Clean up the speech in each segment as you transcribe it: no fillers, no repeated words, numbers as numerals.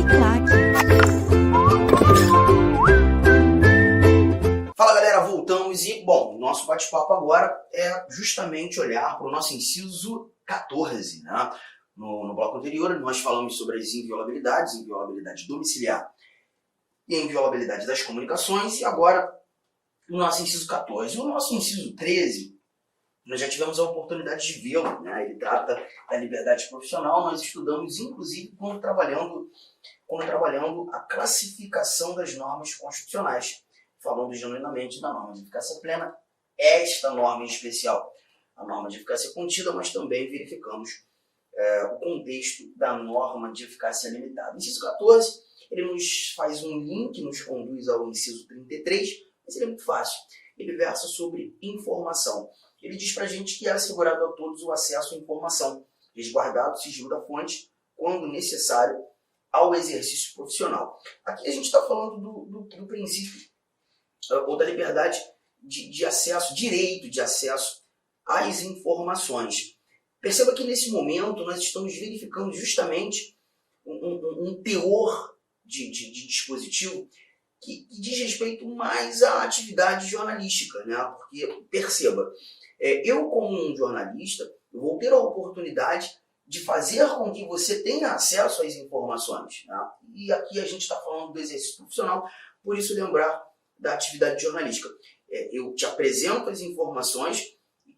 Uniclac. Fala galera, voltamos e, bom, nosso bate-papo agora é justamente olhar para o nosso inciso 14, né? No bloco anterior nós falamos sobre as inviolabilidades, inviolabilidade domiciliar e inviolabilidade das comunicações, e agora o nosso inciso 14. O nosso inciso 13, nós já tivemos a oportunidade de vê-lo, né? Ele trata da liberdade profissional. Nós estudamos, inclusive, quando trabalhando a classificação das normas constitucionais, falando genuinamente da norma de eficácia plena, esta norma em especial, a norma de eficácia contida, mas também verificamos o contexto da norma de eficácia limitada. O inciso 14, ele nos faz um link, nos conduz ao inciso 33, mas ele é muito fácil. Ele versa sobre informação. Ele diz para a gente que é assegurado a todos o acesso à informação, resguardado o sigilo da fonte, quando necessário, ao exercício profissional. Aqui a gente está falando do princípio, ou da liberdade de acesso, direito de acesso às informações. Perceba que nesse momento nós estamos verificando justamente um teor de dispositivo que diz respeito mais à atividade jornalística, né? Porque, perceba, eu como um jornalista, eu vou ter a oportunidade de fazer com que você tenha acesso às informações, né? E aqui a gente está falando do exercício profissional, por isso lembrar da atividade jornalística. Eu te apresento as informações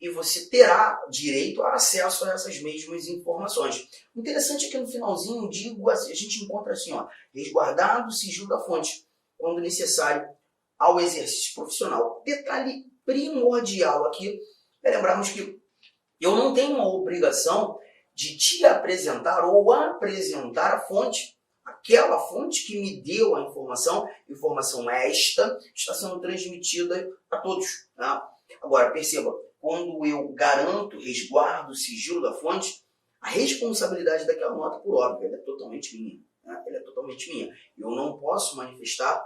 e você terá direito a acesso a essas mesmas informações. O interessante é que no finalzinho a gente encontra assim, ó, resguardado o sigilo da fonte, quando necessário, ao exercício profissional. Detalhe primordial aqui é lembrarmos que eu não tenho uma obrigação de te apresentar ou apresentar a fonte, aquela fonte que me deu a informação esta está sendo transmitida a todos. Tá? Agora, perceba, quando eu garanto, resguardo o sigilo da fonte, a responsabilidade daquela nota, por óbvio, ela é totalmente minha. Né? Ela é totalmente minha. Eu não posso manifestar,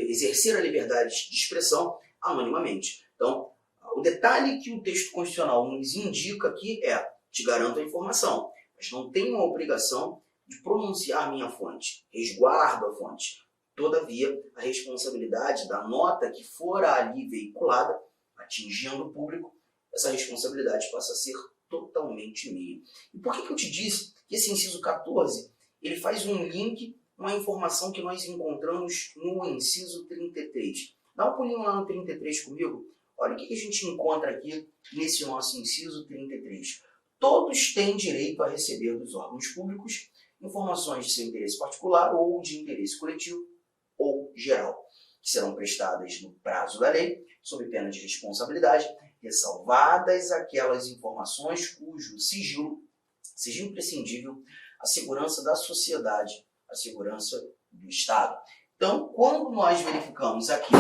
exercer a liberdade de expressão anonimamente. Então, o detalhe que o texto constitucional nos indica aqui é: te garanto a informação, mas não tenho a obrigação de pronunciar minha fonte, resguardo a fonte. Todavia, a responsabilidade da nota que for ali veiculada, atingindo o público, essa responsabilidade passa a ser totalmente minha. E por que eu te disse que esse inciso 14 ele faz um link com a informação que nós encontramos no inciso 33? Dá um pulinho lá no 33 comigo. Olha o que a gente encontra aqui nesse nosso inciso 33. Todos têm direito a receber dos órgãos públicos informações de seu interesse particular ou de interesse coletivo ou geral, que serão prestadas no prazo da lei, sob pena de responsabilidade, ressalvadas aquelas informações cujo sigilo seja imprescindível à segurança da sociedade, à segurança do Estado. Então, quando nós verificamos aqui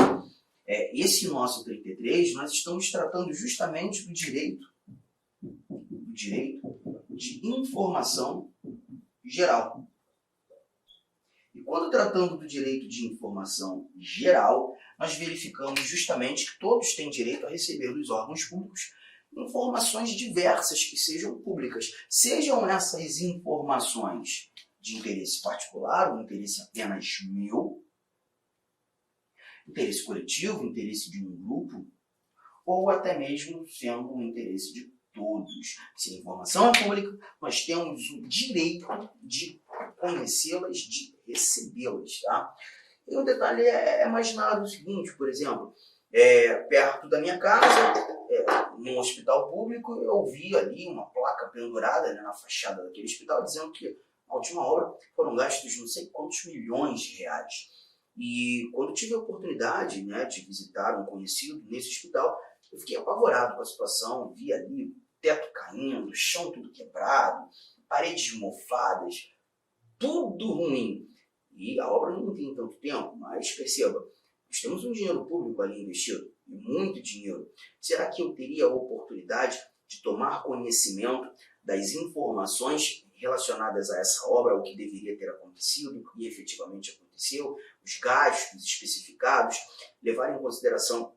esse nosso 33, nós estamos tratando justamente do direito de informação geral. E quando tratando do direito de informação geral, nós verificamos justamente que todos têm direito a receber dos órgãos públicos informações diversas que sejam públicas. Sejam essas informações de interesse particular, ou interesse apenas meu, interesse coletivo, interesse de um grupo, ou até mesmo sendo um interesse de todos. Se a informação é pública, nós temos o direito de conhecê-las, de recebê-las. Tá? E o detalhe é imaginar o seguinte, por exemplo, perto da minha casa, num hospital público, eu vi ali uma placa pendurada, né, na fachada daquele hospital, dizendo que na última hora foram gastos não sei quantos milhões de reais. E quando tive a oportunidade, né, de visitar um conhecido nesse hospital, eu fiquei apavorado com a situação. Vi ali o teto caindo, o chão tudo quebrado, paredes mofadas, tudo ruim. E a obra não tem tanto tempo, mas perceba, nós temos um dinheiro público ali investido, e muito dinheiro. Será que eu teria a oportunidade de tomar conhecimento das informações relacionadas a essa obra, o que deveria ter acontecido, o que efetivamente aconteceu, os gastos especificados, levar em consideração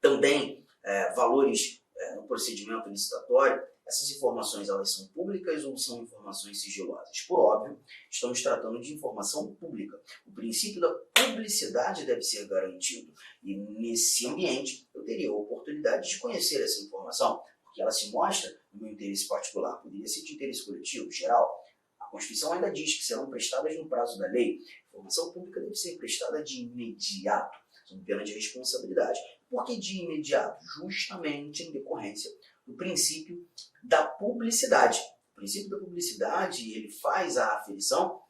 também valores no procedimento licitatório? Essas informações, elas são públicas ou são informações sigilosas? Por óbvio, estamos tratando de informação pública. O princípio da publicidade deve ser garantido. E nesse ambiente, eu teria a oportunidade de conhecer essa informação, porque ela se mostra no meu interesse particular. Poderia ser de interesse coletivo, geral. A Constituição ainda diz que serão prestadas no prazo da lei. A informação pública deve ser prestada de imediato, sob pena de responsabilidade. Por que de imediato? Justamente em decorrência do princípio da publicidade. O princípio da publicidade, ele faz a aferição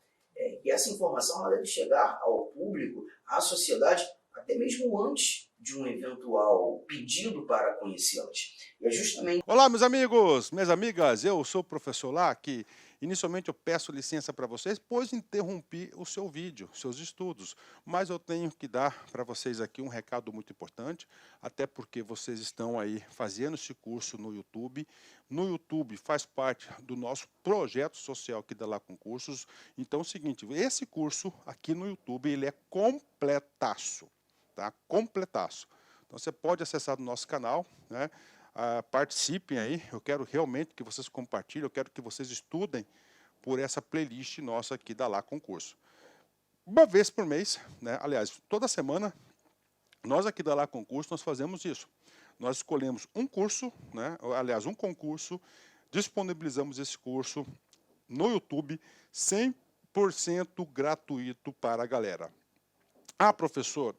que essa informação ela deve chegar ao público, à sociedade, até mesmo antes de um eventual pedido para conhecê-las. E é justamente... Olá, meus amigos, minhas amigas, eu sou o professor Lac. Inicialmente eu peço licença para vocês, pois interrompi o seu vídeo, seus estudos, mas eu tenho que dar para vocês aqui um recado muito importante, até porque vocês estão aí fazendo esse curso no YouTube. No YouTube faz parte do nosso projeto social aqui da Lá Concursos. Então é o seguinte, esse curso aqui no YouTube, ele é completaço, tá? Completaço. Então você pode acessar no nosso canal, né? Participem aí, eu quero realmente que vocês compartilhem, eu quero que vocês estudem por essa playlist nossa aqui da Lá Concurso. Uma vez por mês, né? Aliás, toda semana, nós aqui da Lá Concurso, nós fazemos isso. Nós escolhemos um curso, né? Aliás, um concurso, disponibilizamos esse curso no YouTube, 100% gratuito para a galera. Ah, professor,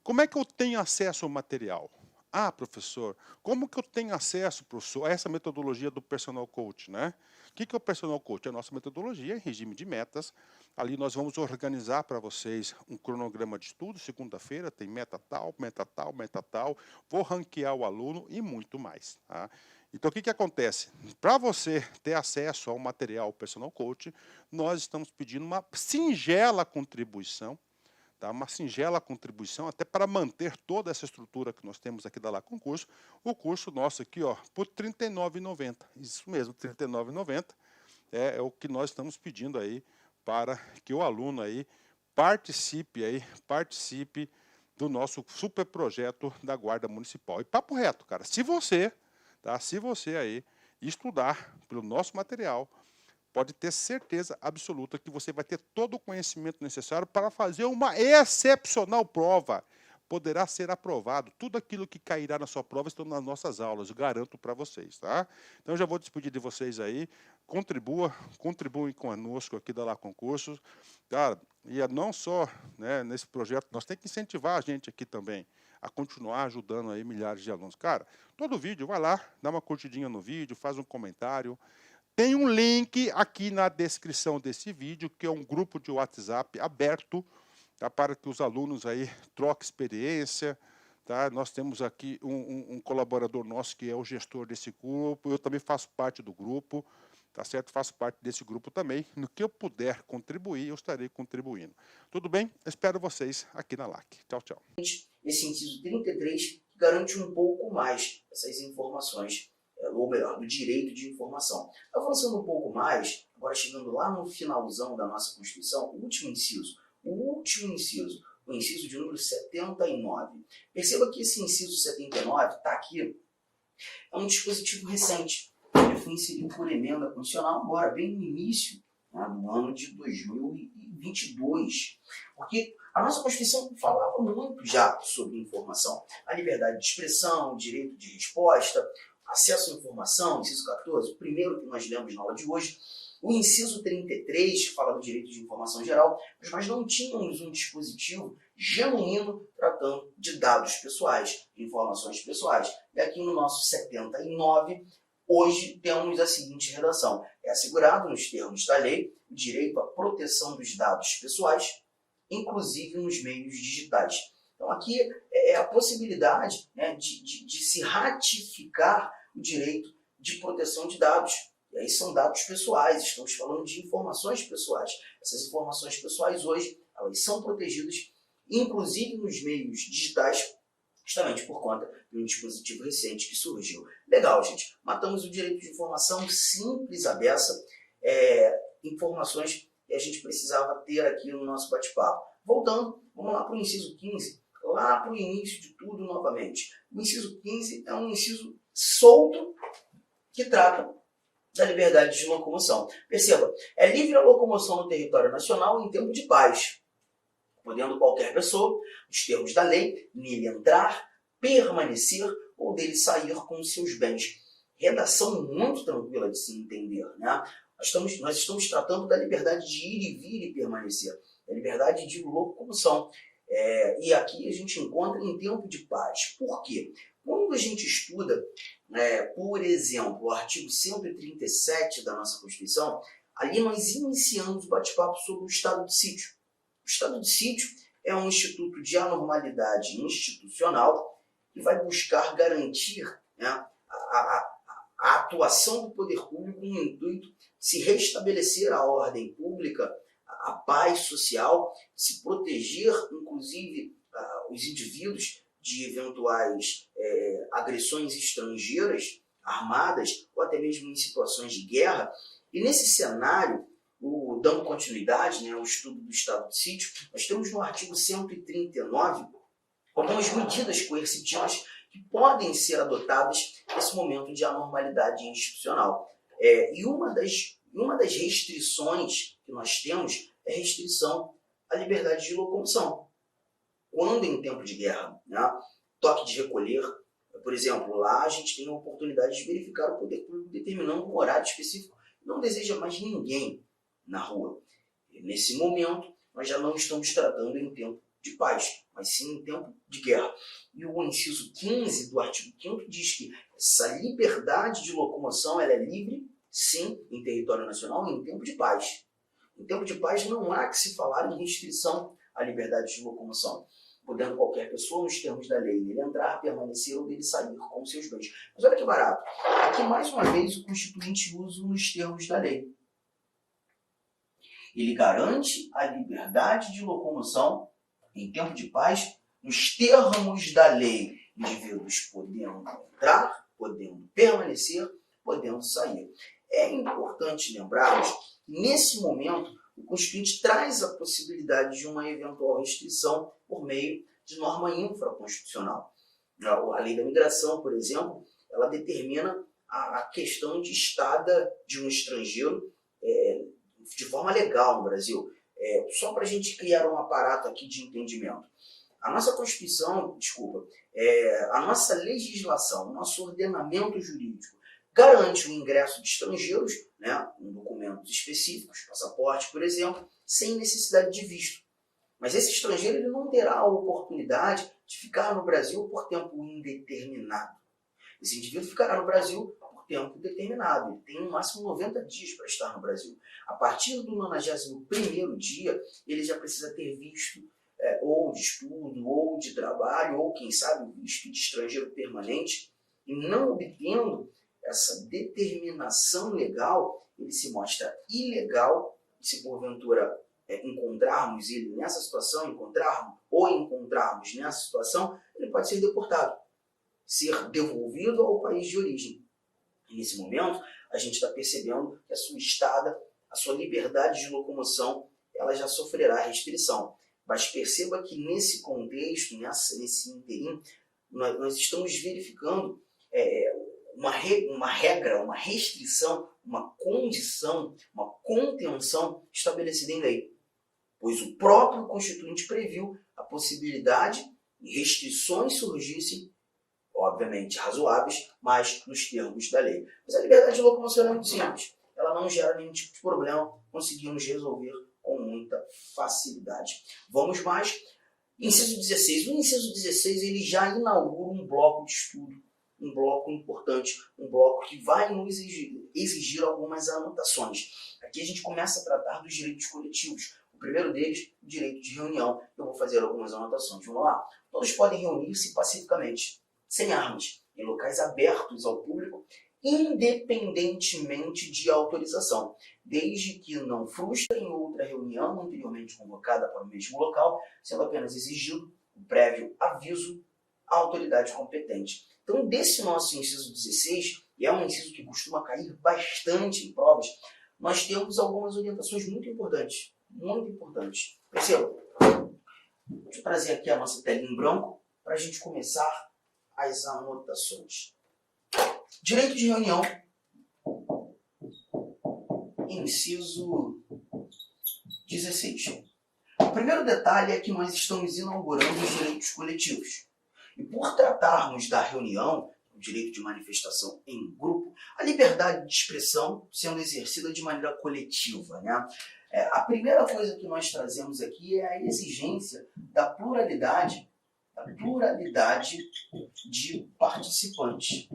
como é que eu tenho acesso ao material? Ah, professor, como que eu tenho acesso, professor, a essa metodologia do Personal Coach, né? O que é o Personal Coach? É a nossa metodologia em regime de metas. Ali nós vamos organizar para vocês um cronograma de estudo. Segunda-feira tem meta tal, meta tal, meta tal. Vou ranquear o aluno e muito mais, tá? Então, o que acontece? Para você ter acesso ao material Personal Coach, nós estamos pedindo uma singela contribuição, tá? Uma singela contribuição, até para manter toda essa estrutura que nós temos aqui da Lá Concurso. O curso nosso aqui, ó, por R$ 39,90. Isso mesmo, R$ 39,90 é o que nós estamos pedindo aí para que o aluno aí participe do nosso super projeto da Guarda Municipal. E papo reto, cara, se você aí estudar pelo nosso material, pode ter certeza absoluta que você vai ter todo o conhecimento necessário para fazer uma excepcional prova. Poderá ser aprovado. Tudo aquilo que cairá na sua prova estão nas nossas aulas, eu garanto para vocês, tá? Então, eu já vou despedir de vocês aí. Contribuem conosco aqui da Lá Concursos. Cara, e não só, né, nesse projeto, nós temos que incentivar a gente aqui também a continuar ajudando aí milhares de alunos. Cara, todo vídeo, vai lá, dá uma curtidinha no vídeo, faz um comentário. Tem um link aqui na descrição desse vídeo, que é um grupo de WhatsApp aberto, tá, para que os alunos aí troquem experiência. Tá? Nós temos aqui um colaborador nosso que é o gestor desse grupo, eu também faço parte do grupo, tá certo? Faço parte desse grupo também. No que eu puder contribuir, eu estarei contribuindo. Tudo bem? Espero vocês aqui na LAC. Tchau, tchau. Esse inciso 33 garante um pouco mais essas informações, ou melhor, do direito de informação. Avançando um pouco mais, agora chegando lá no finalzão da nossa Constituição, o último inciso, o inciso de número 79. Perceba que esse inciso 79 está aqui, é um dispositivo recente. Ele foi inserido por emenda constitucional agora, bem no início, né, do ano de 2022. Porque a nossa Constituição falava muito já sobre informação. A liberdade de expressão, o direito de resposta, acesso à informação, inciso 14, o primeiro que nós lemos na aula de hoje, o inciso 33, que fala do direito de informação geral, mas nós não tínhamos um dispositivo genuíno tratando de dados pessoais, de informações pessoais. E aqui no nosso 79, hoje temos a seguinte redação: é assegurado nos termos da lei o direito à proteção dos dados pessoais, inclusive nos meios digitais. Então aqui é a possibilidade, né, de se ratificar o direito de proteção de dados. E aí são dados pessoais, estamos falando de informações pessoais. Essas informações pessoais hoje, elas são protegidas, inclusive nos meios digitais, justamente por conta de um dispositivo recente que surgiu. Legal, gente. Matamos o direito de informação simples a beça, informações que a gente precisava ter aqui no nosso bate-papo. Voltando, vamos lá para o inciso 15, lá para o início de tudo novamente. O inciso 15 é um inciso solto, que trata da liberdade de locomoção. Perceba, é livre a locomoção no território nacional em tempo de paz, podendo qualquer pessoa, nos termos da lei, nele entrar, permanecer ou dele sair com seus bens. Redação muito tranquila de se entender, né? Nós estamos tratando da liberdade de ir e vir e permanecer, da liberdade de locomoção. E aqui a gente encontra em tempo de paz. Por quê? Quando a gente estuda, por exemplo, o artigo 137 da nossa Constituição, ali nós iniciamos o bate-papo sobre o estado de sítio. O estado de sítio é um instituto de anormalidade institucional que vai buscar garantir, né, a atuação do poder público no intuito de se restabelecer a ordem pública, a paz social, se proteger, inclusive, os indivíduos de eventuais agressões estrangeiras, armadas, ou até mesmo em situações de guerra. E nesse cenário, dando continuidade, né, ao estudo do estado de sítio, nós temos no artigo 139 algumas medidas coercitivas que podem ser adotadas nesse momento de anormalidade institucional. E uma das restrições que nós temos é a restrição à liberdade de locomoção. Quando em tempo de guerra, né, toque de recolher, por exemplo, lá a gente tem a oportunidade de verificar o poder público determinando um horário específico, não deseja mais ninguém na rua. E nesse momento, nós já não estamos tratando em tempo de paz, mas sim em tempo de guerra. E o inciso 15 do artigo 5º diz que essa liberdade de locomoção ela é livre, sim, em território nacional, em tempo de paz. Em tempo de paz não há que se falar em restrição à liberdade de locomoção, podendo qualquer pessoa, nos termos da lei, nele entrar, permanecer ou dele sair com seus bens. Mas olha que barato. Aqui, mais uma vez, o Constituinte usa nos termos da lei. Ele garante a liberdade de locomoção em tempo de paz, nos termos da lei, indivíduos podendo entrar, podendo permanecer, podendo sair. É importante lembrarmos que, nesse momento, o Constituinte traz a possibilidade de uma eventual restrição por meio de norma infraconstitucional. A lei da migração, por exemplo, ela determina a questão de estada de um estrangeiro de forma legal no Brasil. Só para a gente criar um aparato aqui de entendimento. A nossa Constituição, a nossa legislação, o nosso ordenamento jurídico garante o ingresso de estrangeiros, né, em documentos específicos, passaporte, por exemplo, sem necessidade de visto. Mas esse estrangeiro ele não terá a oportunidade de ficar no Brasil por tempo indeterminado. Esse indivíduo ficará no Brasil por tempo determinado. Ele tem no máximo 90 dias para estar no Brasil. A partir do 91º dia, ele já precisa ter visto ou de estudo, ou de trabalho, ou quem sabe visto de estrangeiro permanente, e não obtendo essa determinação legal, ele se mostra ilegal. Se porventura encontrarmos ele nessa situação, encontrarmos nessa situação, ele pode ser deportado, ser devolvido ao país de origem. E nesse momento, a gente está percebendo que a sua estada, a sua liberdade de locomoção, ela já sofrerá restrição. Mas perceba que nesse contexto, nesse interim, nós estamos verificando uma regra, uma restrição, uma condição, uma contenção estabelecida em lei. Pois o próprio Constituinte previu a possibilidade de restrições surgissem, obviamente razoáveis, mas nos termos da lei. Mas a liberdade de locomoção é muito simples. Ela não gera nenhum tipo de problema, conseguimos resolver com muita facilidade. Vamos mais. Inciso 16. O inciso 16 ele já inaugura um bloco de estudo, um bloco importante, um bloco que vai nos exigir algumas anotações. Aqui a gente começa a tratar dos direitos coletivos. O primeiro deles, o direito de reunião. Eu vou fazer algumas anotações. Vamos lá? Todos podem reunir-se pacificamente, sem armas, em locais abertos ao público, independentemente de autorização, desde que não frustrem outra reunião anteriormente convocada para o mesmo local, sendo apenas exigido o prévio aviso à autoridade competente. Então, desse nosso inciso 16, e é um inciso que costuma cair bastante em provas, nós temos algumas orientações muito importantes. Muito importantes. Perceba? Deixa eu trazer aqui a nossa tela em branco para a gente começar as anotações. Direito de reunião inciso 16. O primeiro detalhe é que nós estamos inaugurando os direitos coletivos. E por tratarmos da reunião, o direito de manifestação em grupo, a liberdade de expressão sendo exercida de maneira coletiva, né? A primeira coisa que nós trazemos aqui é a exigência da pluralidade de participantes.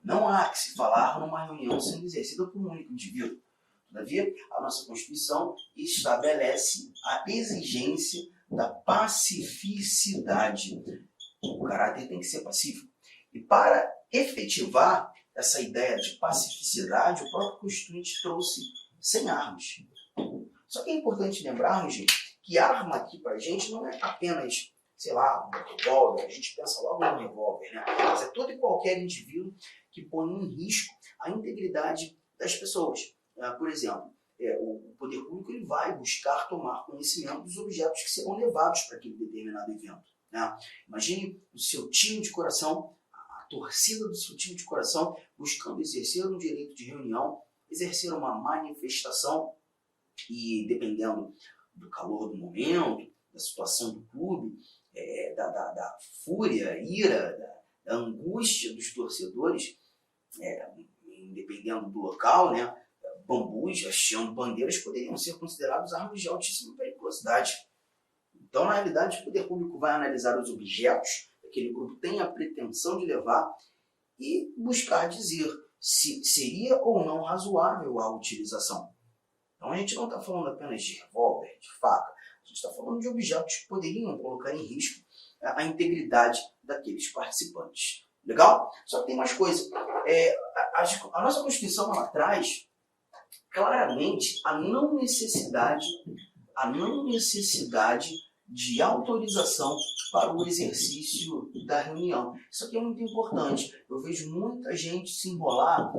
Não há que se falar numa reunião sendo exercida por um único indivíduo. Todavia, a nossa Constituição estabelece a exigência da pacificidade. O caráter tem que ser pacífico. E para efetivar essa ideia de pacificidade, o próprio Constituinte trouxe sem armas. Só que é importante lembrarmos, gente, que arma aqui para a gente não é apenas, sei lá, um revólver. A gente pensa logo no revólver, né? Mas é todo e qualquer indivíduo que põe em risco a integridade das pessoas. Por exemplo, o poder público ele vai buscar tomar conhecimento dos objetos que serão levados para aquele determinado evento, né? Imagine o seu time de coração, a torcida do seu time de coração, buscando exercer um direito de reunião, exercer uma manifestação e, dependendo do calor do momento, da situação do clube, da fúria, ira, da angústia dos torcedores, dependendo do local, né? Bambus, hasteando bandeiras poderiam ser considerados armas de altíssima periculosidade. Então, na realidade, o poder público vai analisar os objetos que aquele grupo tem a pretensão de levar e buscar dizer se seria ou não razoável a utilização. Então, a gente não está falando apenas de revólver, de faca, a gente está falando de objetos que poderiam colocar em risco a integridade daqueles participantes. Legal? Só que tem mais coisa. A nossa Constituição ela traz claramente a não necessidade de autorização para o exercício da reunião. Isso aqui é muito importante. Eu vejo muita gente se enrolar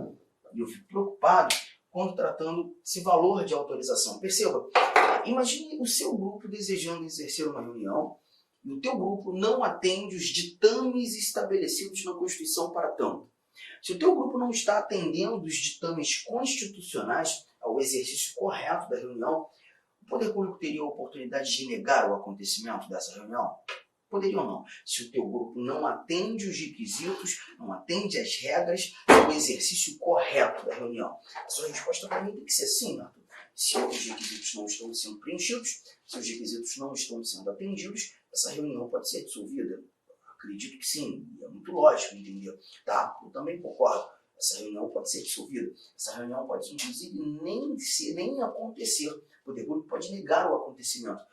e eu fico preocupado quando tratando esse valor de autorização. Perceba, imagine o seu grupo desejando exercer uma reunião e o teu grupo não atende os ditames estabelecidos na Constituição para tanto. Se o teu grupo não está atendendo os ditames constitucionais ao exercício correto da reunião, o poder público teria a oportunidade de negar o acontecimento dessa reunião? Poderia ou não? Se o teu grupo não atende os requisitos, não atende as regras ao exercício correto da reunião. A sua resposta para mim tem que ser sim, Arthur. Se os requisitos não estão sendo preenchidos, se os requisitos não estão sendo atendidos, essa reunião pode ser dissolvida. Acredito que sim, é muito lógico, entendeu? Tá? Eu também concordo. Essa reunião pode ser dissolvida. Essa reunião pode, inclusive, nem acontecer. O poder público pode negar o acontecimento.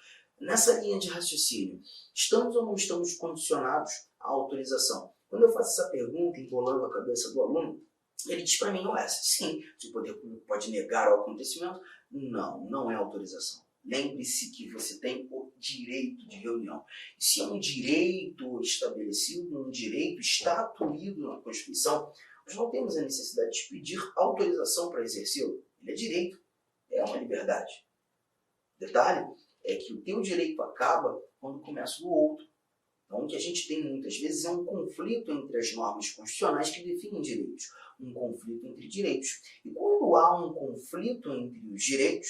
Nessa linha de raciocínio, estamos ou não estamos condicionados à autorização? Quando eu faço essa pergunta, embolando a cabeça do aluno, ele diz para mim, sim, se o poder público pode negar o acontecimento, não é autorização. Lembre-se que você tem o direito de reunião. Se é um direito estabelecido, um direito estatuído na Constituição, nós não temos a necessidade de pedir autorização para exercê-lo. Ele é direito, é uma liberdade. Detalhe é que o teu direito acaba quando começa o outro. Então, o que a gente tem muitas vezes é um conflito entre as normas constitucionais que definem direitos. Um conflito entre direitos. E quando há um conflito entre os direitos,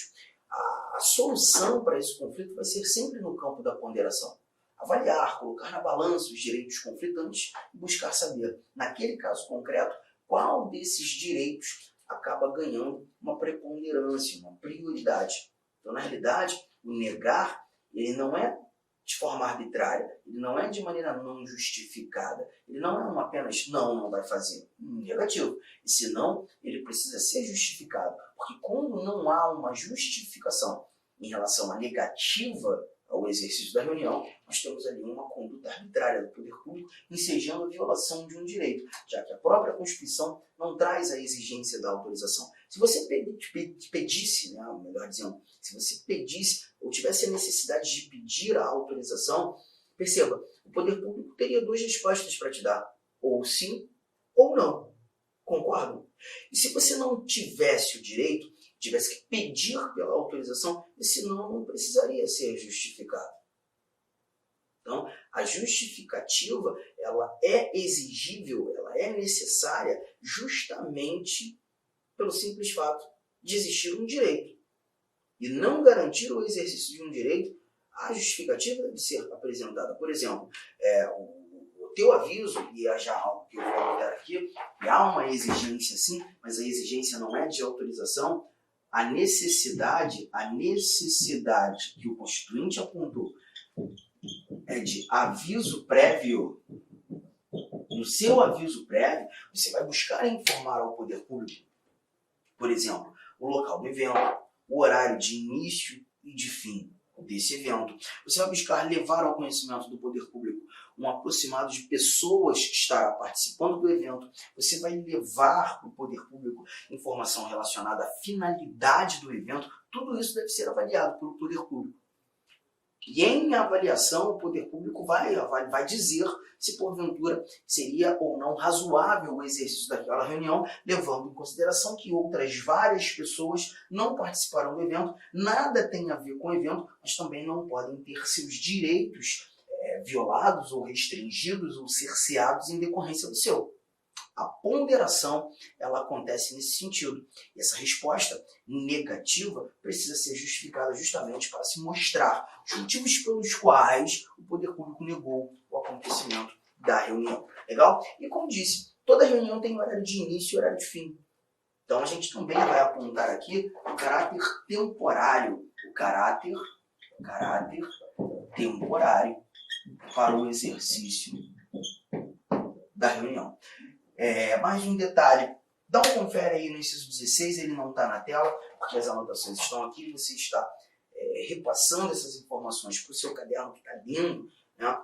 a solução para esse conflito vai ser sempre no campo da ponderação. Avaliar, colocar na balança os direitos conflitantes e buscar saber, naquele caso concreto, qual desses direitos acaba ganhando uma preponderância, uma prioridade. Então, na realidade, o negar, ele não é de forma arbitrária, ele não é de maneira não justificada, ele não é apenas não vai fazer, negativo. E se não, ele precisa ser justificado, porque quando não há uma justificação em relação à negativa ao exercício da reunião, nós temos ali uma conduta arbitrária do poder público ensejando a violação de um direito, já que a própria Constituição não traz a exigência da autorização. Se você pedisse, né, melhor dizendo, se você pedisse ou tivesse a necessidade de pedir a autorização, perceba, o poder público teria duas respostas para te dar, ou sim ou não. Concordam? E se você não tivesse o direito, tivesse que pedir pela autorização, esse não precisaria ser justificado. Então, a justificativa, ela é exigível, ela é necessária justamente pelo simples fato de existir um direito e não garantir o exercício de um direito, a justificativa deve ser apresentada. Por exemplo, o teu aviso, e é já algo que eu vou anotar aqui, e há uma exigência sim, mas a exigência não é de autorização, a necessidade que o Constituinte apontou é de aviso prévio. No seu aviso prévio, você vai buscar informar ao poder público, por exemplo, o local do evento, o horário de início e de fim desse evento. Você vai buscar levar ao conhecimento do poder público um aproximado de pessoas que estará participando do evento. Você vai levar para o poder público informação relacionada à finalidade do evento. Tudo isso deve ser avaliado pelo poder público. E em avaliação, o poder público vai dizer se porventura seria ou não razoável o exercício daquela reunião, levando em consideração que outras várias pessoas não participaram do evento, nada tem a ver com o evento, mas também não podem ter seus direitos violados ou restringidos ou cerceados em decorrência do seu. A ponderação, ela acontece nesse sentido. E essa resposta negativa precisa ser justificada justamente para se mostrar os motivos pelos quais o poder público negou o acontecimento da reunião. Legal? E como disse, toda reunião tem horário de início e horário de fim. Então a gente também vai apontar aqui o caráter temporário. O caráter temporário para o exercício da reunião. Mais um detalhe, dá um confere aí no inciso 16, ele não está na tela, porque as anotações estão aqui, você está repassando essas informações para o seu caderno que está lindo, né?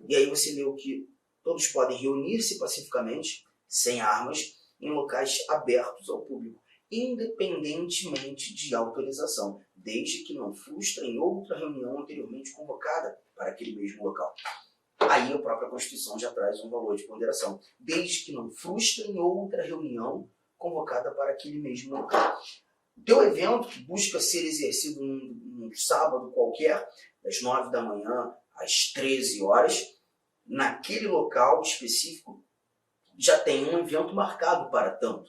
E aí você leu que todos podem reunir-se pacificamente, sem armas, em locais abertos ao público, independentemente de autorização, desde que não frustrem outra reunião anteriormente convocada para aquele mesmo local. Aí a própria Constituição já traz um valor de ponderação, desde que não frustrem outra reunião convocada para aquele mesmo local. O teu evento, que busca ser exercido num sábado qualquer, das 9 da manhã às 13 horas, naquele local específico, já tem um evento marcado para tanto.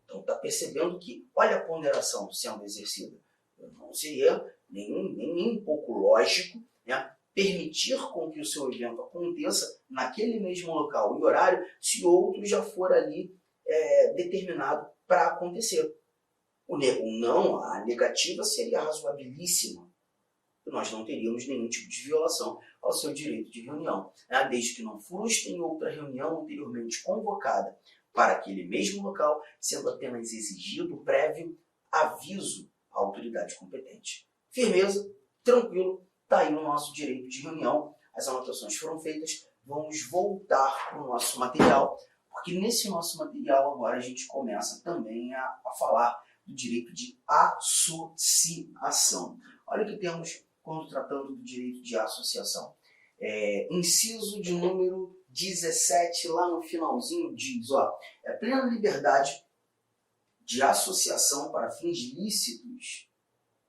Então está percebendo que, olha a ponderação sendo exercida. Não seria nem um pouco lógico, né, permitir com que o seu evento aconteça naquele mesmo local e horário, se outro já for ali determinado para acontecer. O não, a negativa seria razoabilíssima. Nós não teríamos nenhum tipo de violação ao seu direito de reunião, né? Desde que não frustrem outra reunião anteriormente convocada para aquele mesmo local, sendo apenas exigido o prévio aviso à autoridade competente. Firmeza, tranquilo, está aí o nosso direito de reunião, as anotações foram feitas, vamos voltar para o nosso material, porque nesse nosso material agora a gente começa também a falar do direito de associação. Olha o que temos quando tratando do direito de associação. Inciso de número 17, lá no finalzinho, diz, plena liberdade de associação para fins lícitos,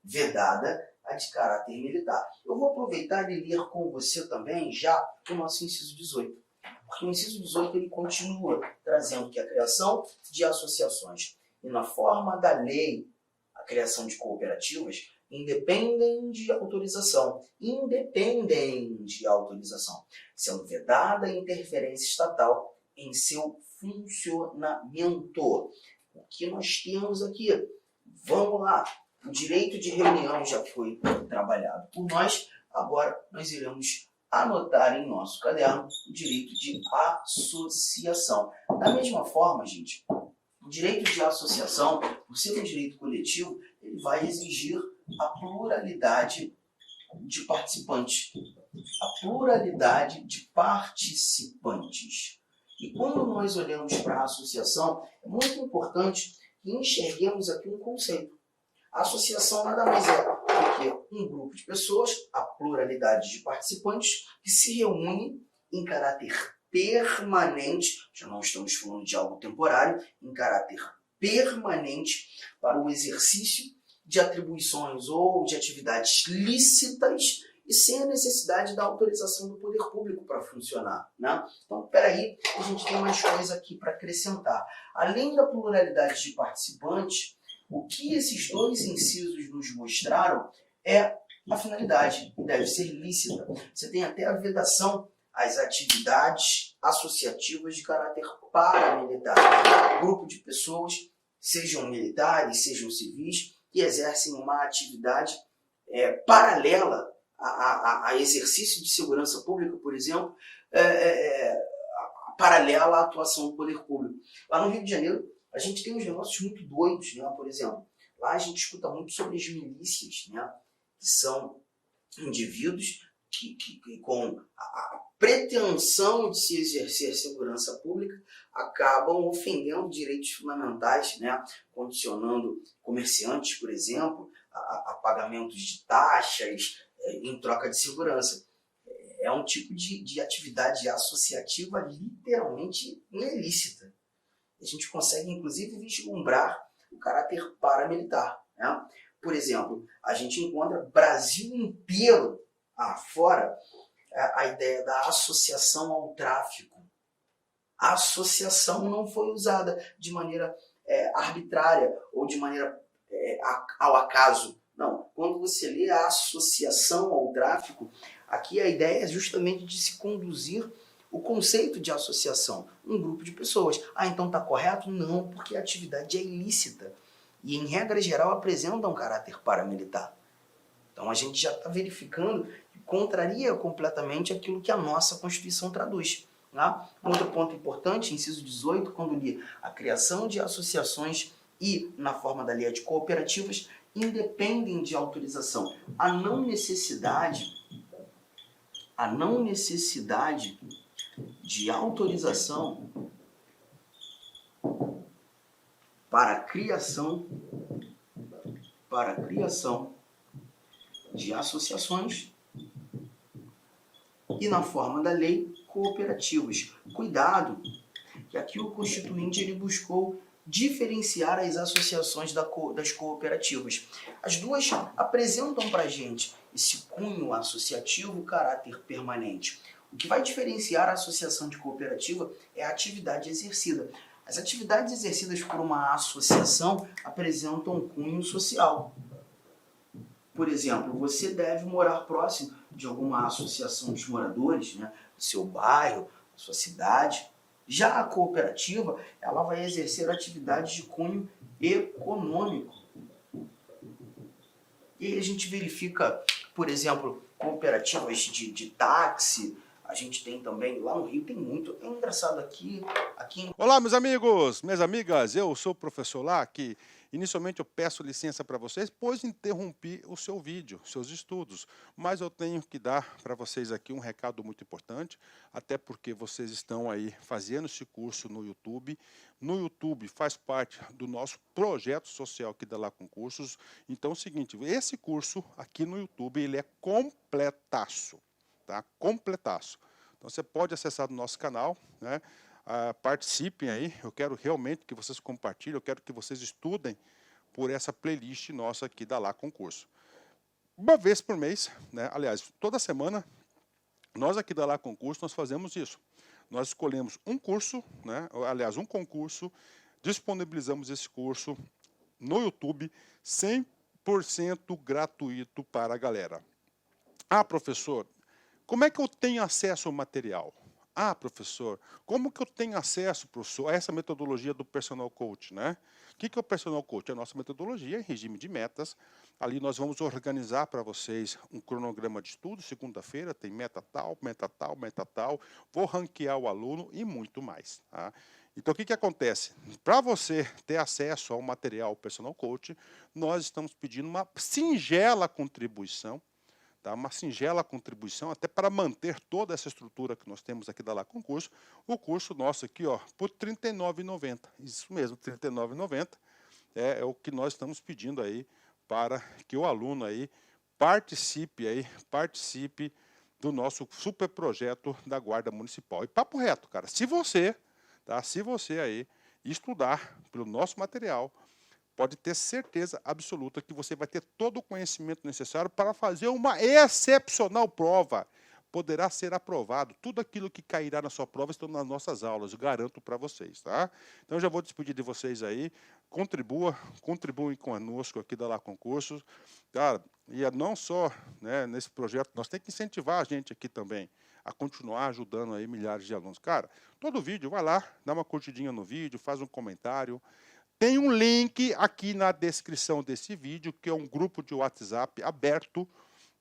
vedada a de caráter militar. Eu vou aproveitar e ler com você também já o nosso inciso 18. Porque o inciso 18 ele continua trazendo que a criação de associações e na forma da lei, a criação de cooperativas, independem de autorização, sendo vedada a interferência estatal em seu funcionamento. O que nós temos aqui? Vamos lá. O direito de reunião já foi trabalhado por nós, agora nós iremos anotar em nosso caderno o direito de associação. Da mesma forma, gente, o direito de associação, por ser um direito coletivo, ele vai exigir a pluralidade de participantes. A pluralidade de participantes. E quando nós olhamos para a associação, é muito importante que enxerguemos aqui um conceito. A associação nada mais é do que um grupo de pessoas, a pluralidade de participantes, que se reúne em caráter permanente, já não estamos falando de algo temporário, em caráter permanente para o exercício de atribuições ou de atividades lícitas e sem a necessidade da autorização do poder público para funcionar, né? Então, peraí, a gente tem mais coisa aqui para acrescentar. Além da pluralidade de participantes, O que esses dois incisos nos mostraram é a finalidade, deve ser lícita. Você tem até a vedação às atividades associativas de caráter paramilitar. Grupo de pessoas, sejam militares, sejam civis, que exercem uma atividade paralela a exercício de segurança pública, por exemplo, paralela à atuação do poder público. Lá no Rio de Janeiro, a gente tem uns negócios muito doidos, né? Por exemplo, lá a gente escuta muito sobre as milícias, né? Que são indivíduos que com a pretensão de se exercer segurança pública, acabam ofendendo direitos fundamentais, né? Condicionando comerciantes, por exemplo, a pagamentos de taxas em troca de segurança. É um tipo de atividade associativa literalmente ilícita. A gente consegue, inclusive, vislumbrar o caráter paramilitar, né? Por exemplo, a gente encontra Brasil inteiro afora a ideia da associação ao tráfico. A associação não foi usada de maneira arbitrária ou de maneira ao acaso. Não, quando você lê a associação ao tráfico, aqui a ideia é justamente de se conduzir o conceito de associação, um grupo de pessoas. Então está correto? Não, porque a atividade é ilícita e, em regra geral, apresenta um caráter paramilitar. Então a gente já está verificando que contraria completamente aquilo que a nossa Constituição traduz. Tá? Outro ponto importante, inciso 18, quando li a criação de associações e, na forma da lei de cooperativas, independem de autorização. A não necessidade de autorização para a criação de associações e, na forma da lei, cooperativas. Cuidado, que aqui o Constituinte ele buscou diferenciar as associações das cooperativas. As duas apresentam para a gente esse cunho associativo, caráter permanente. O que vai diferenciar a associação de cooperativa é a atividade exercida. As atividades exercidas por uma associação apresentam um cunho social. Por exemplo, você deve morar próximo de alguma associação dos moradores, né, do seu bairro, da sua cidade. Já a cooperativa, ela vai exercer atividades de cunho econômico. E aí a gente verifica, por exemplo, cooperativas de táxi. A gente tem também, lá no Rio tem muito. É engraçado aqui. Olá, meus amigos, minhas amigas. Eu sou o professor lá que inicialmente eu peço licença para vocês, pois interrompi o seu vídeo, seus estudos. Mas eu tenho que dar para vocês aqui um recado muito importante, até porque vocês estão aí fazendo esse curso no YouTube. No YouTube faz parte do nosso projeto social aqui da Lá Concursos. Então é o seguinte, esse curso aqui no YouTube, ele é completaço, tá? Completaço. Então você pode acessar no nosso canal, né? Participem aí, eu quero realmente que vocês compartilhem, eu quero que vocês estudem por essa playlist nossa aqui da Lá Concurso. Uma vez por mês, né? Aliás, toda semana, nós aqui da Lá Concurso, nós fazemos isso. Nós escolhemos um curso, né? Aliás, um concurso, disponibilizamos esse curso no YouTube, 100% gratuito para a galera. Ah, professor, como é que eu tenho acesso ao material? Ah, professor, como que eu tenho acesso, professor, a essa metodologia do Personal Coach, né? O que é o Personal Coach? É a nossa metodologia em regime de metas. Ali nós vamos organizar para vocês um cronograma de estudo. Segunda-feira tem meta tal, meta tal, meta tal. Vou ranquear o aluno e muito mais. Tá? Então, o que acontece? Para você ter acesso ao material Personal Coach, nós estamos pedindo uma singela contribuição. Uma singela contribuição, até para manter toda essa estrutura que nós temos aqui da Lá Concurso. O curso nosso aqui, ó, por R$ 39,90. Isso mesmo, R$ 39,90 é o que nós estamos pedindo aí para que o aluno aí participe do nosso super projeto da Guarda Municipal. E papo reto, cara, se você aí estudar pelo nosso material, pode ter certeza absoluta que você vai ter todo o conhecimento necessário para fazer uma excepcional prova. poderá ser aprovado. Tudo aquilo que cairá na sua prova estão nas nossas aulas, eu garanto para vocês, tá? Então, eu já vou despedir de vocês aí. Contribuem conosco aqui da Lá Concursos, tá? E não só, né, nesse projeto, nós temos que incentivar a gente aqui também a continuar ajudando aí milhares de alunos. Cara, todo vídeo, vai lá, dá uma curtidinha no vídeo, faz um comentário. Tem um link aqui na descrição desse vídeo, que é um grupo de WhatsApp aberto,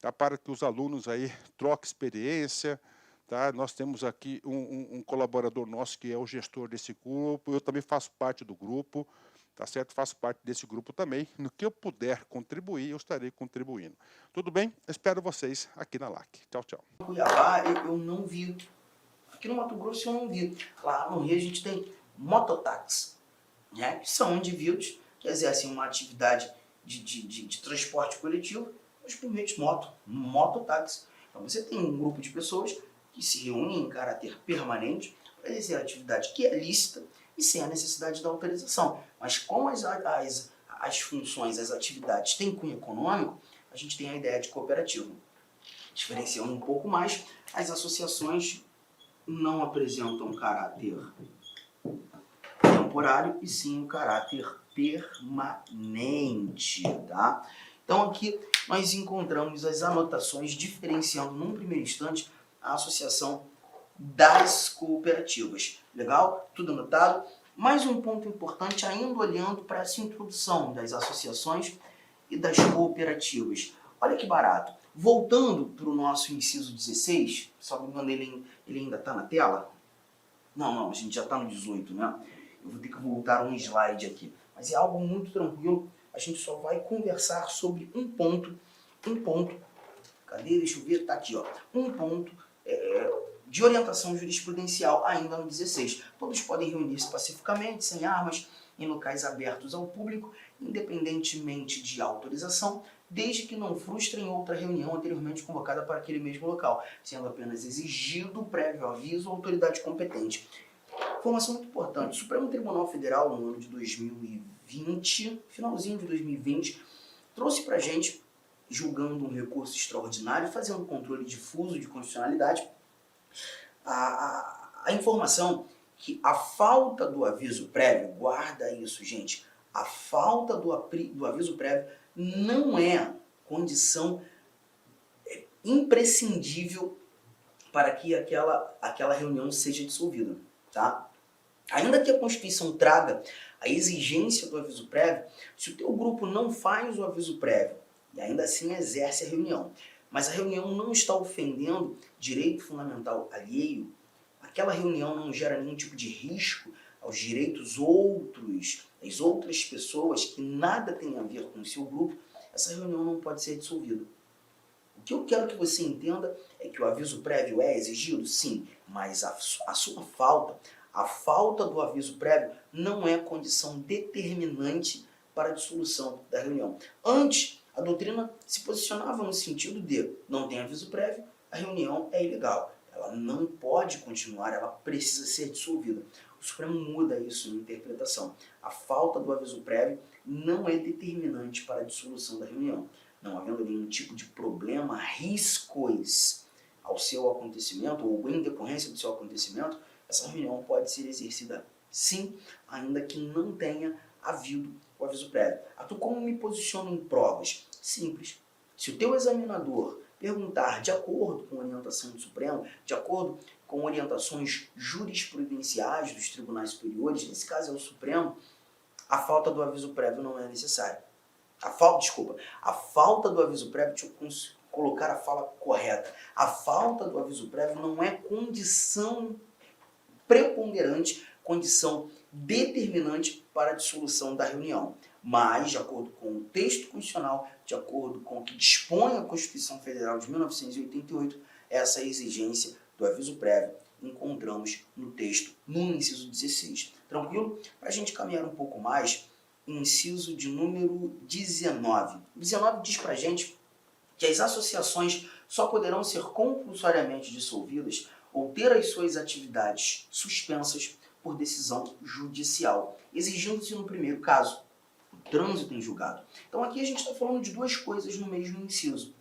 tá, para que os alunos aí troquem experiência. Tá? Nós temos aqui um colaborador nosso que é o gestor desse grupo, eu também faço parte do grupo, tá certo? Faço parte desse grupo também. No que eu puder contribuir, eu estarei contribuindo. Tudo bem? Espero vocês aqui na LAC. Tchau, tchau. Cuiabá eu não vi. Aqui no Mato Grosso eu não vi. Lá no Rio a gente tem mototáxi, né? Que são indivíduos que exercem uma atividade de transporte coletivo, mas por meio de mototáxi. Então você tem um grupo de pessoas que se reúnem em caráter permanente para exercer a atividade que é lícita e sem a necessidade da autorização. Mas como as funções, as atividades têm cunho econômico, a gente tem a ideia de cooperativa. Diferenciando um pouco mais, as associações não apresentam caráter temporário e sim um caráter permanente, tá? Então aqui nós encontramos as anotações diferenciando num primeiro instante a associação das cooperativas. Legal? Tudo anotado? Mais um ponto importante, ainda olhando para essa introdução das associações e das cooperativas. Olha que barato. Voltando para o nosso inciso 16, só me engano, ele ainda está na tela? Não, a gente já está no 18, né? Eu vou ter que voltar um slide aqui. Mas é algo muito tranquilo, a gente só vai conversar sobre um ponto. Cadê? Deixa eu ver, tá aqui, ó. Um ponto de orientação jurisprudencial ainda no 16. Todos podem reunir-se pacificamente, sem armas, em locais abertos ao público, independentemente de autorização, desde que não frustrem outra reunião anteriormente convocada para aquele mesmo local, sendo apenas exigido prévio aviso à autoridade competente. Informação muito importante. O Supremo Tribunal Federal, no ano de 2020, finalzinho de 2020, trouxe para a gente, julgando um recurso extraordinário, fazendo um controle difuso de constitucionalidade, a informação que a falta do aviso prévio, guarda isso, gente, a falta do aviso prévio não é condição imprescindível para que aquela reunião seja dissolvida, tá? Ainda que a Constituição traga a exigência do aviso prévio, se o teu grupo não faz o aviso prévio e ainda assim exerce a reunião, mas a reunião não está ofendendo direito fundamental alheio, aquela reunião não gera nenhum tipo de risco aos direitos outros, das outras pessoas que nada tem a ver com o seu grupo, essa reunião não pode ser dissolvida. O que eu quero que você entenda é que o aviso prévio é exigido, sim, mas a sua falta, a falta do aviso prévio não é condição determinante para a dissolução da reunião. Antes, a doutrina se posicionava no sentido de não tem aviso prévio, a reunião é ilegal. Ela não pode continuar, ela precisa ser dissolvida. O Supremo muda isso na interpretação. A falta do aviso prévio não é determinante para a dissolução da reunião. Não havendo nenhum tipo de problema, riscos ao seu acontecimento ou em decorrência do seu acontecimento, essa reunião pode ser exercida sim, ainda que não tenha havido o aviso prévio. Como me posiciono em provas? Simples. Se o teu examinador perguntar de acordo com a orientação do Supremo, de acordo com orientações jurisprudenciais dos tribunais superiores, nesse caso é o Supremo, a falta do aviso prévio não é necessária. A falta do aviso prévio, deixa eu colocar a fala correta, a falta do aviso prévio não é condição preponderante, condição determinante para a dissolução da reunião. Mas, de acordo com o texto constitucional, de acordo com o que dispõe a Constituição Federal de 1988, essa exigência do aviso prévio encontramos no texto, no inciso 16. Tranquilo? Para a gente caminhar um pouco mais, inciso de número 19. 19 diz para a gente que as associações só poderão ser compulsoriamente dissolvidas ou ter as suas atividades suspensas por decisão judicial, exigindo-se no primeiro caso o trânsito em julgado. Então aqui a gente está falando de duas coisas no mesmo inciso.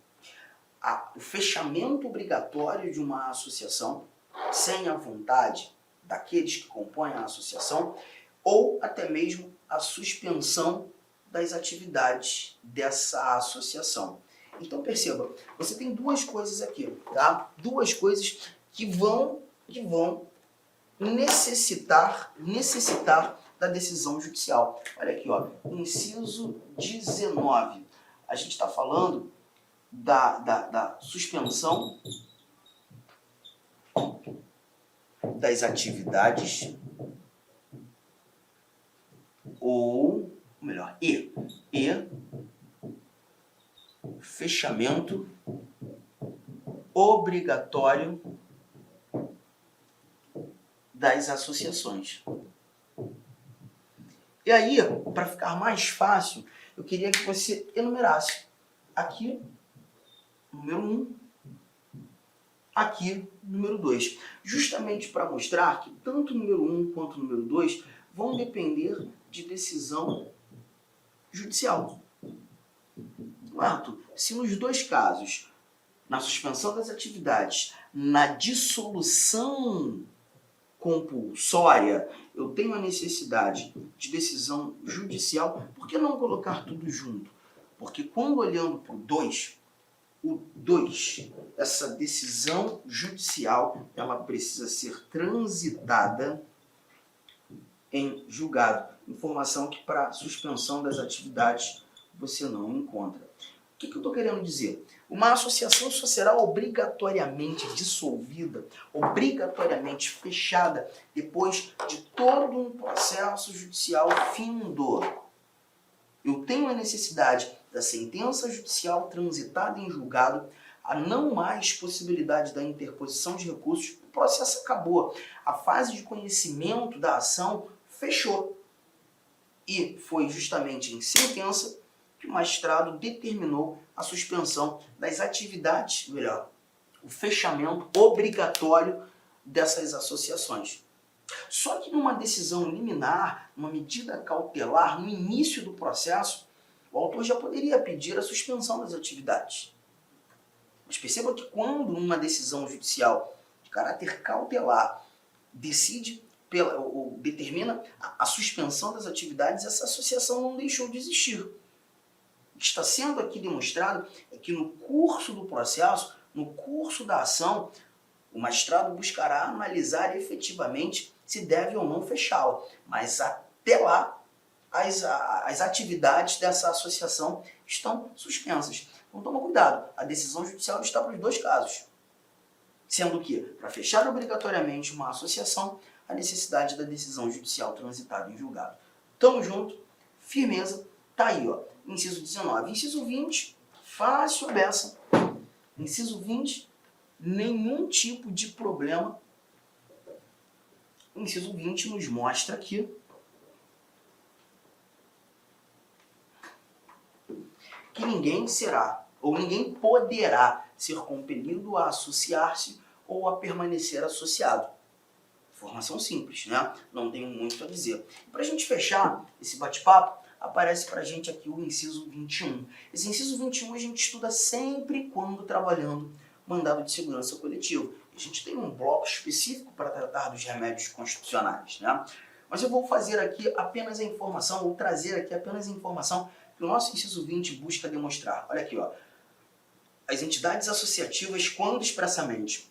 o fechamento obrigatório de uma associação sem a vontade daqueles que compõem a associação, ou até mesmo a suspensão das atividades dessa associação. Então perceba, você tem duas coisas aqui, tá? Duas coisas que vão necessitar da decisão judicial. Olha aqui, ó, inciso 19. A gente está falando da suspensão das atividades ou melhor, e fechamento obrigatório das associações. E aí, para ficar mais fácil, eu queria que você enumerasse aqui, número 1, aqui, número 2. Justamente para mostrar que tanto o número 1 quanto o número 2 vão depender de decisão judicial. Certo? Se nos dois casos, na suspensão das atividades, na dissolução compulsória, eu tenho a necessidade de decisão judicial, por que não colocar tudo junto? Porque quando olhando para o 2, essa decisão judicial, ela precisa ser transitada em julgado. Informação que para suspensão das atividades você não encontra. O que eu estou querendo dizer? Uma associação só será obrigatoriamente dissolvida, obrigatoriamente fechada, depois de todo um processo judicial findo. Eu tenho a necessidade da sentença judicial transitada em julgado, a não mais possibilidade da interposição de recursos, o processo acabou. A fase de conhecimento da ação fechou. E foi justamente em sentença que o magistrado determinou a suspensão das atividades, melhor, o fechamento obrigatório dessas associações. Só que numa decisão liminar, uma medida cautelar, no início do processo, o autor já poderia pedir a suspensão das atividades. Mas perceba que quando uma decisão judicial de caráter cautelar decide ou determina a suspensão das atividades, essa associação não deixou de existir. O que está sendo aqui demonstrado é que no curso do processo, no curso da ação, o magistrado buscará analisar efetivamente se deve ou não fechá-la. Mas até lá, as atividades dessa associação estão suspensas. Então toma cuidado, a decisão judicial está para os dois casos. Sendo que, para fechar obrigatoriamente uma associação, a necessidade da decisão judicial transitada em julgado. Tamo junto, firmeza, tá aí, ó. Inciso 19. Inciso 20, fácil a beça. Inciso 20, nenhum tipo de problema. Inciso 20 nos mostra aqui que ninguém será, ou ninguém poderá ser compelido a associar-se ou a permanecer associado. Informação simples, né? Não tenho muito a dizer. Para a gente fechar esse bate-papo, aparece para a gente aqui o inciso 21. Esse inciso 21 a gente estuda sempre quando trabalhando mandado de segurança coletivo. A gente tem um bloco específico para tratar dos remédios constitucionais, né? Mas eu vou fazer aqui apenas a informação, ou trazer aqui apenas a informação que o nosso inciso 20 busca demonstrar. Olha aqui, ó. As entidades associativas, quando expressamente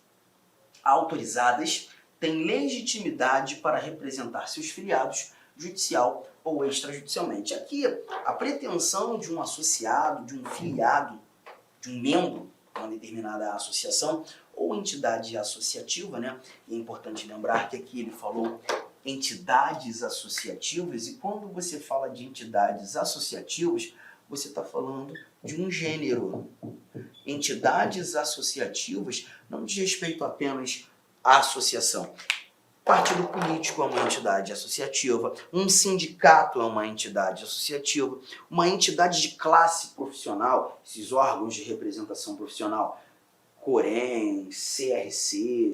autorizadas, têm legitimidade para representar seus filiados judicial ou extrajudicialmente. Aqui, a pretensão de um associado, de um filiado, de um membro de uma determinada associação ou entidade associativa, né? E é importante lembrar que aqui ele falou entidades associativas, e quando você fala de entidades associativas, você está falando de um gênero. Entidades associativas não diz respeito apenas à associação. Partido político é uma entidade associativa, um sindicato é uma entidade associativa, uma entidade de classe profissional, esses órgãos de representação profissional, COREN, CRC,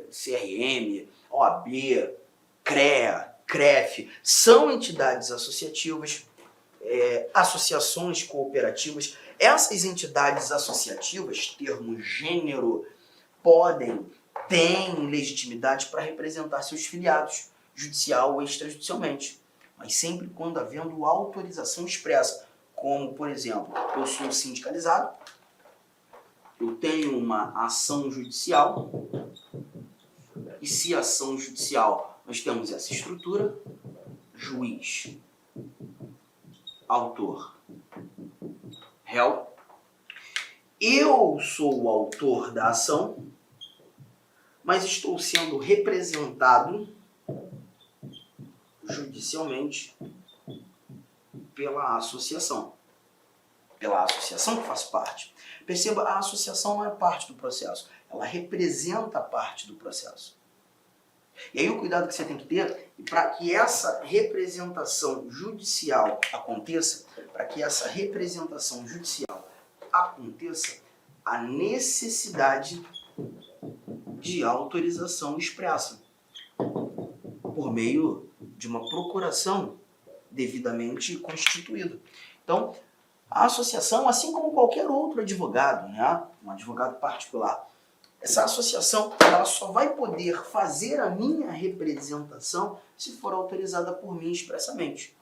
CRM, OAB, CREA, CREF, são entidades associativas. associações cooperativas. Essas entidades associativas, termo gênero, têm legitimidade para representar seus filiados, judicial ou extrajudicialmente, mas sempre quando havendo autorização expressa, como, por exemplo, eu sou sindicalizado, eu tenho uma ação judicial, e se ação judicial nós temos essa estrutura, juiz, autor, réu. Eu sou o autor da ação, mas estou sendo representado judicialmente pela associação que faz parte. Perceba, a associação não é parte do processo, ela representa parte do processo. E aí o cuidado que você tem que ter, para que essa representação judicial aconteça, a necessidade de autorização expressa, por meio de uma procuração devidamente constituída. Então, a associação, assim como qualquer outro advogado, né, um advogado particular, essa associação ela só vai poder fazer a minha representação se for autorizada por mim expressamente.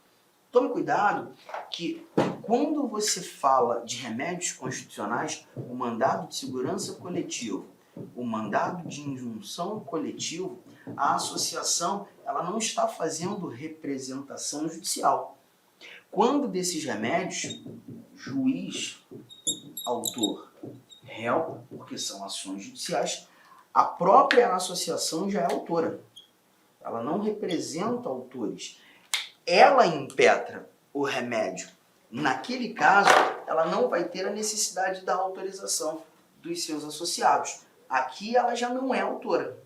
Tome cuidado que quando você fala de remédios constitucionais, o mandado de segurança coletivo, o mandado de injunção coletivo, a associação ela não está fazendo representação judicial. Quando desses remédios, juiz, autor, réu, porque são ações judiciais, a própria associação já é autora. Ela não representa autores. Ela impetra o remédio. Naquele caso, ela não vai ter a necessidade da autorização dos seus associados. Aqui ela já não é autora.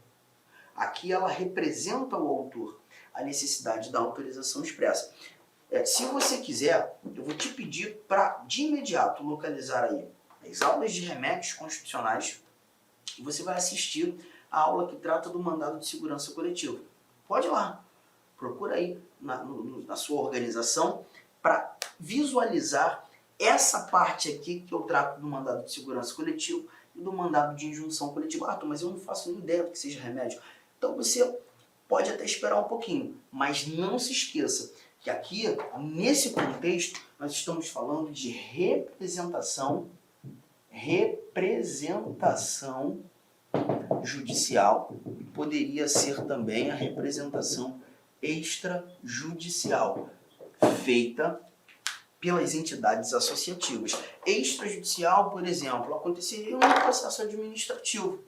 Aqui ela representa o autor, a necessidade da autorização expressa. Se você quiser, eu vou te pedir para, de imediato, localizar aí as aulas de remédios constitucionais e você vai assistir a aula que trata do mandado de segurança coletiva. Pode ir lá, procura aí na sua organização para visualizar essa parte aqui que eu trato do mandado de segurança coletiva e do mandado de injunção coletiva. Mas eu não faço nem ideia do que seja remédio. Então você pode até esperar um pouquinho, mas não se esqueça que aqui, nesse contexto, nós estamos falando de representação judicial, poderia ser também a representação extrajudicial, feita pelas entidades associativas. Extrajudicial, por exemplo, aconteceria um processo administrativo.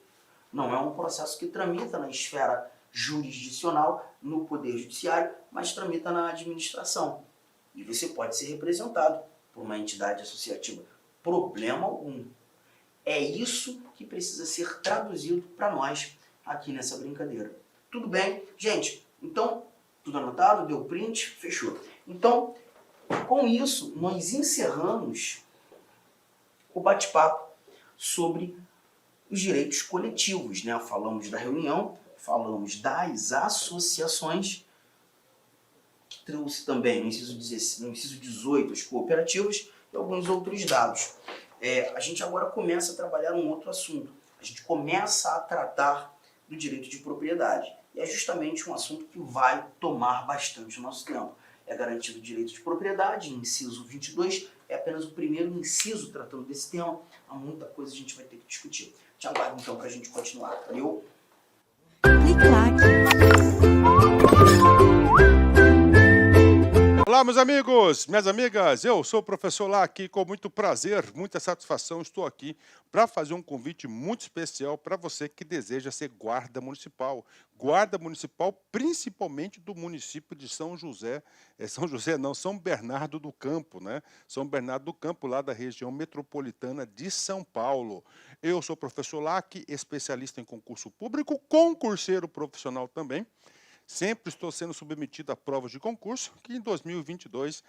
Não é um processo que tramita na esfera jurisdicional, no Poder Judiciário, mas tramita na administração. E você pode ser representado por uma entidade associativa. Problema algum. É isso que precisa ser traduzido para nós aqui nessa brincadeira. Tudo bem? Gente, então, tudo anotado? Deu print? Fechou. Então, com isso, nós encerramos o bate-papo sobre os direitos coletivos, né? Falamos da reunião, falamos das associações, que trouxe também no inciso 18 as cooperativas e alguns outros dados. A gente agora começa a trabalhar um outro assunto. A gente começa a tratar do direito de propriedade. E é justamente um assunto que vai tomar bastante o nosso tempo. É garantido o direito de propriedade, inciso 22, é apenas o primeiro inciso tratando desse tema. Há muita coisa a gente vai ter que discutir. Te aguardo então para a gente continuar. Valeu? Clique like. Olá, meus amigos, minhas amigas, eu sou o professor Lá aqui, com muito prazer, muita satisfação, estou aqui para fazer um convite muito especial para você que deseja ser guarda municipal principalmente do município de São José, São Bernardo do Campo, né? São Bernardo do Campo, lá da região metropolitana de São Paulo. Eu sou o professor Lac, especialista em concurso público, concurseiro profissional também. Sempre estou sendo submetido a provas de concurso, que em 2022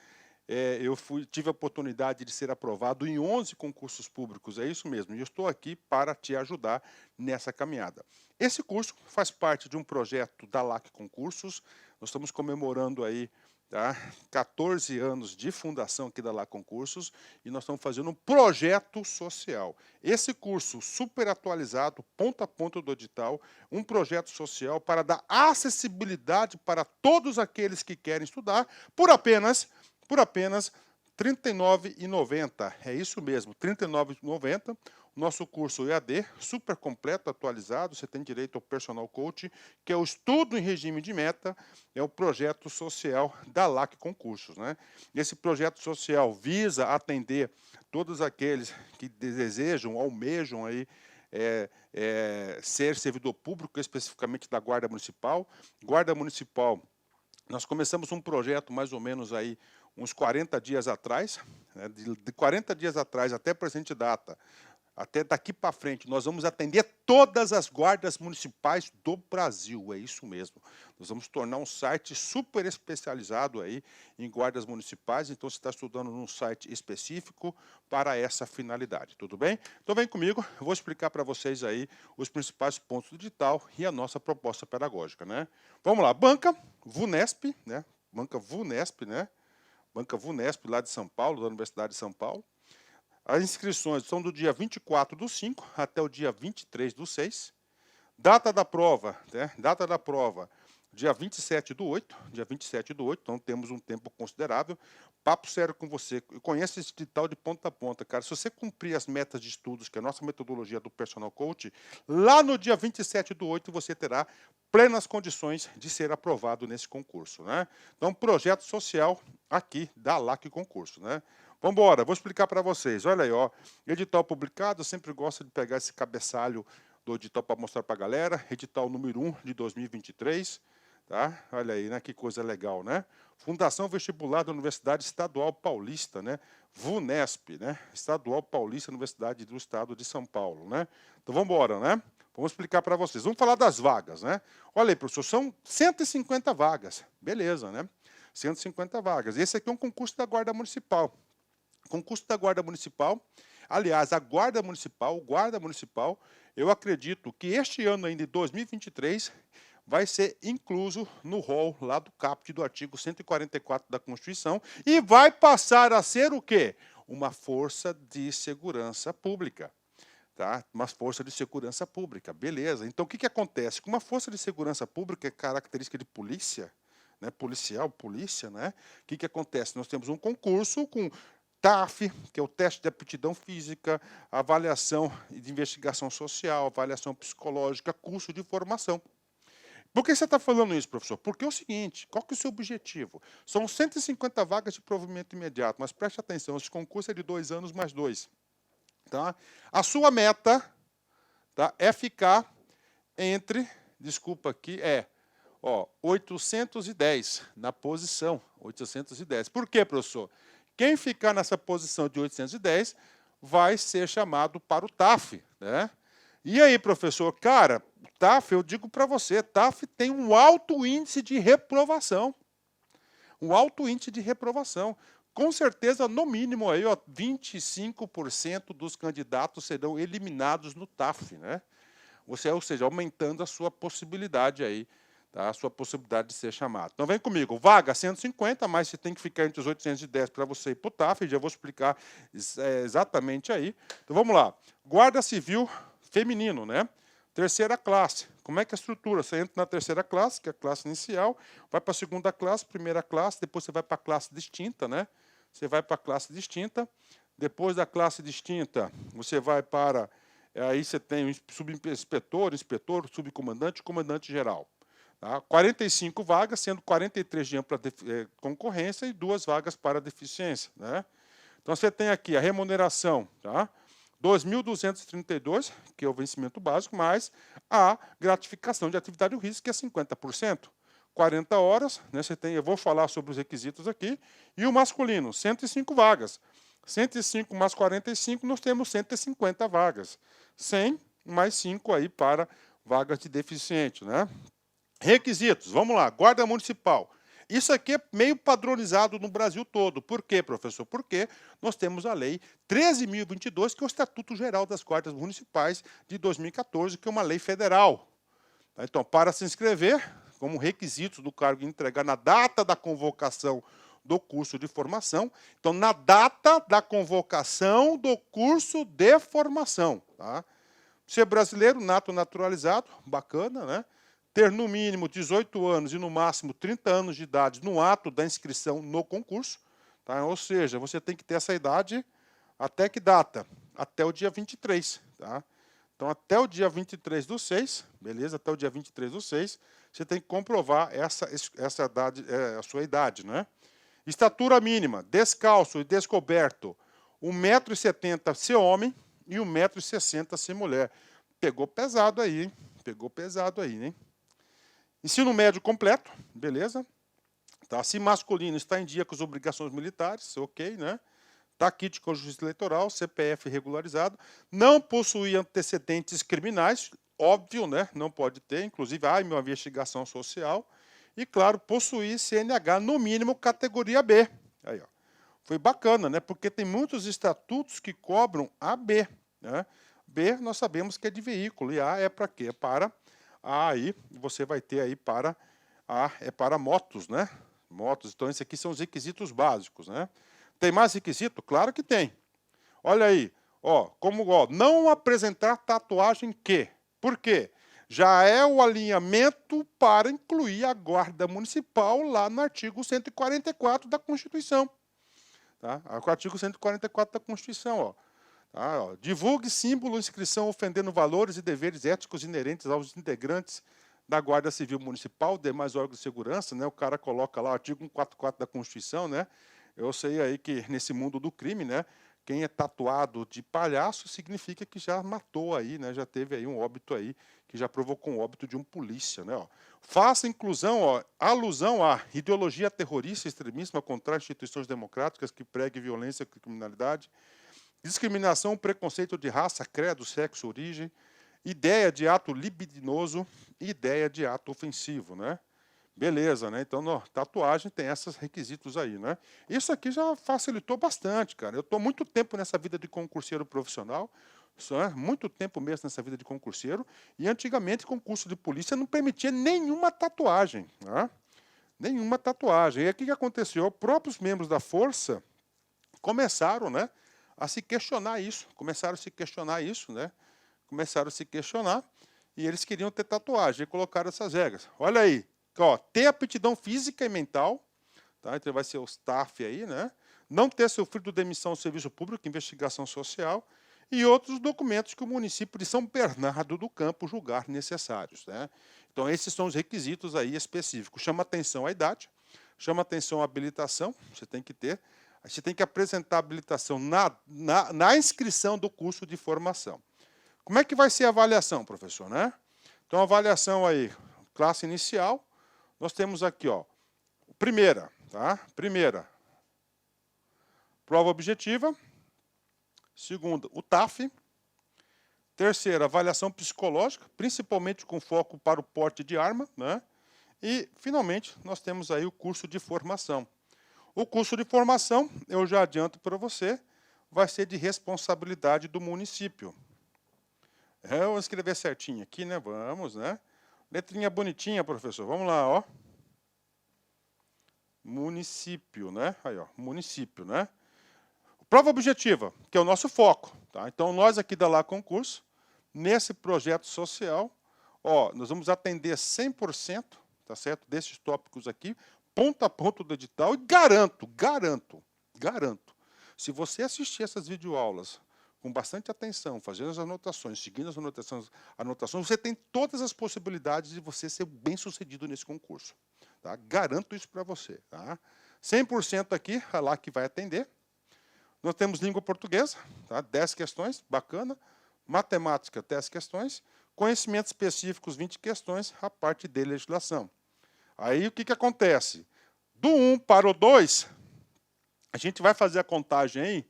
eu tive a oportunidade de ser aprovado em 11 concursos públicos, é isso mesmo, e eu estou aqui para te ajudar nessa caminhada. Esse curso faz parte de um projeto da LAC Concursos, nós estamos comemorando aí tá? 14 anos de fundação aqui da Lá Concursos e nós estamos fazendo um projeto social. Esse curso super atualizado, ponta a ponta do edital, um projeto social para dar acessibilidade para todos aqueles que querem estudar por apenas R$ 39,90. É isso mesmo, R$ 39,90. Nosso curso EAD, super completo, atualizado, você tem direito ao personal coach, que é o estudo em regime de meta, é o projeto social da LAC Concursos, né? Esse projeto social visa atender todos aqueles que desejam, almejam aí, ser servidor público, especificamente da Guarda Municipal. Guarda Municipal, nós começamos um projeto mais ou menos aí uns 40 dias atrás, né? De 40 dias atrás até a presente data, até daqui para frente, nós vamos atender todas as guardas municipais do Brasil, é isso mesmo. Nós vamos tornar um site super especializado aí em guardas municipais, então você está estudando num site específico para essa finalidade, tudo bem? Então vem comigo, eu vou explicar para vocês aí os principais pontos do edital e a nossa proposta pedagógica, né? Vamos lá, Banca VUNESP, né? Banca VUNESP, né? Banca VUNESP, lá de São Paulo, da Universidade de São Paulo. As inscrições são do dia 24/5 até o dia 23/6. Data da prova, né? Data da prova, dia 27/8, dia 27/8, então temos um tempo considerável. Papo sério com você, eu conheço esse edital de ponta a ponta, cara. Se você cumprir as metas de estudos, que é a nossa metodologia do personal coach, lá no dia 27/8 você terá plenas condições de ser aprovado nesse concurso, né? Então, projeto social aqui da LAC Concurso, né? Vamos embora, vou explicar para vocês. Olha aí, ó, edital publicado, eu sempre gosto de pegar esse cabeçalho do edital para mostrar para a galera. Edital número 1 de 2023, tá? Olha aí, né, que coisa legal, né? Fundação Vestibular da Universidade Estadual Paulista, né? VUNESP, né? Estadual Paulista, Universidade do Estado de São Paulo, né? Então vamos embora, né? Vamos explicar para vocês. Vamos falar das vagas, né? Olha aí, professor, são 150 vagas. Beleza, né? 150 vagas. Esse aqui é um concurso da Guarda Municipal. Concurso da Guarda Municipal, aliás, a Guarda Municipal, o Guarda Municipal, eu acredito que este ano ainda, de 2023, vai ser incluso no rol lá do caput do artigo 144 da Constituição e vai passar a ser o quê? Uma força de segurança pública. Tá? Uma força de segurança pública, beleza. Então, o que acontece? Com uma força de segurança pública, é característica de polícia, né? Policial, polícia, né? O que acontece? Nós temos um concurso com TAF, que é o teste de aptidão física, avaliação de investigação social, avaliação psicológica, curso de formação. Por que você está falando isso, professor? Porque é o seguinte, qual que é o seu objetivo? São 150 vagas de provimento imediato, mas preste atenção, esse concurso é de 2 anos mais 2. Tá? A sua meta, tá, é ficar entre, desculpa aqui, 810 na posição, 810. Por quê, professor? Quem ficar nessa posição de 810 vai ser chamado para o TAF, né? E aí, professor? Cara, o TAF, eu digo para você, TAF tem um alto índice de reprovação. Um alto índice de reprovação. Com certeza, no mínimo, aí, 25% dos candidatos serão eliminados no TAF, né? Ou seja, aumentando a sua possibilidade aí, tá? A sua possibilidade de ser chamado. Então, vem comigo. Vaga 150, mas você tem que ficar entre os 810 para você ir para o TAF, já vou explicar exatamente aí. Então, vamos lá. Guarda Civil feminino, né? Terceira classe. Como é que é a estrutura? Você entra na terceira classe, que é a classe inicial, vai para a segunda classe, primeira classe, depois você vai para a classe distinta, né? Você vai para a classe distinta. Depois da classe distinta, você vai para... Aí você tem o subinspetor, inspetor, subcomandante, comandante geral. Tá? 45 vagas, sendo 43 de ampla concorrência e 2 vagas para deficiência, né? Então, você tem aqui a remuneração, tá? 2.232, que é o vencimento básico, mais a gratificação de atividade de risco, que é 50%. 40 horas, né, você tem, eu vou falar sobre os requisitos aqui, e o masculino, 105 vagas. 105 mais 45, nós temos 150 vagas. 100 mais 5 aí para vagas de deficiente, né? Requisitos, vamos lá, Guarda Municipal. Isso aqui é meio padronizado no Brasil todo. Por quê, professor? Porque nós temos a Lei 13.022, que é o Estatuto Geral das Guardas Municipais de 2014, que é uma lei federal. Então, para se inscrever, como requisitos do cargo entregar na data da convocação do curso de formação. Então, na data da convocação do curso de formação. Tá? Ser brasileiro, nato naturalizado, bacana, né? Ter no mínimo 18 anos e no máximo 30 anos de idade no ato da inscrição no concurso. Tá? Ou seja, você tem que ter essa idade até que data? Até o dia 23. Tá? Então, até o dia 23/6, beleza? Até o dia 23/6, você tem que comprovar essa idade, a sua idade, né? Estatura mínima, descalço e descoberto, 1,70 m ser homem e 1,60 m ser mulher. Pegou pesado aí, hein? Pegou pesado aí, hein? Ensino médio completo, beleza? Tá? Se masculino, está em dia com as obrigações militares, ok, né? Está kit com justiça eleitoral, CPF regularizado, não possui antecedentes criminais, óbvio, né? Não pode ter, inclusive, uma investigação social. E, claro, possuir CNH, no mínimo, categoria B. Aí, ó. Foi bacana, né? Porque tem muitos estatutos que cobram AB. Né? B, nós sabemos que é de veículo, e A é para quê? É para A, aí você vai ter aí para A, é para motos, né? Motos, então esses aqui são os requisitos básicos, né? Tem mais requisito? Claro que tem. Olha aí, ó, não apresentar tatuagem que. Por quê? Já é o alinhamento para incluir a guarda municipal lá no artigo 144 da Constituição. Tá? O artigo 144 da Constituição, ó. Tá, ó. Divulgue símbolo, inscrição ofendendo valores e deveres éticos inerentes aos integrantes da Guarda Civil Municipal, demais órgãos de segurança, né? O cara coloca lá o artigo 144 da Constituição, né? Eu sei aí que nesse mundo do crime, né? Quem é tatuado de palhaço significa que já matou aí, né? Já teve aí um óbito aí, que já provocou um óbito de um polícia, né? Ó. Faça inclusão, ó, alusão à ideologia terrorista, extremismo contra instituições democráticas que pregue violência e criminalidade, discriminação, preconceito de raça, credo, sexo, origem, ideia de ato libidinoso e ideia de ato ofensivo, né? Beleza, né? Então, tatuagem tem esses requisitos aí, né? Isso aqui já facilitou bastante, cara. Eu estou muito tempo nessa vida de concurseiro profissional, muito tempo mesmo nessa vida de concurseiro, e antigamente concurso de polícia não permitia nenhuma tatuagem, né? Nenhuma tatuagem. E aí o que aconteceu? Os próprios membros da força começaram, né, a se questionar isso, né? Começaram a se questionar e eles queriam ter tatuagem e colocaram essas regras. Olha aí, ó, ter aptidão física e mental, tá? Então vai ser o staff aí, né? Não ter sofrido demissão do serviço público, investigação social e outros documentos que o município de São Bernardo do Campo julgar necessários, né? Então esses são os requisitos aí específicos. Chama atenção a idade, chama atenção a habilitação, você tem que ter. Você tem que apresentar a habilitação na inscrição do curso de formação. Como é que vai ser a avaliação, professor? Né? Então, a avaliação aí, classe inicial, nós temos aqui, ó, primeira, tá? Primeira, prova objetiva. Segunda, o TAF. Terceira, avaliação psicológica, principalmente com foco para o porte de arma, né? E, finalmente, nós temos aí o curso de formação. O curso de formação, eu já adianto para você, vai ser de responsabilidade do município. Eu vou escrever certinho aqui, né? Vamos, né? Letrinha bonitinha, professor. Vamos lá, ó. Município, né? Aí, ó, município, né? Prova objetiva, que é o nosso foco, tá? Então, nós aqui da Lá Concurso, nesse projeto social, ó, nós vamos atender 100%, tá certo? Desses tópicos aqui, ponto a ponto do edital, e garanto, se você assistir essas videoaulas com bastante atenção, fazendo as anotações, seguindo as anotações, você tem todas as possibilidades de você ser bem-sucedido nesse concurso. Tá? Garanto isso para você. Tá? 100% aqui, é lá que vai atender. Nós temos língua portuguesa, tá? 10 questões, bacana. Matemática, 10 questões. Conhecimentos específicos, 20 questões, a parte de legislação. Aí o que acontece? Do 1 para o 2, a gente vai fazer a contagem aí,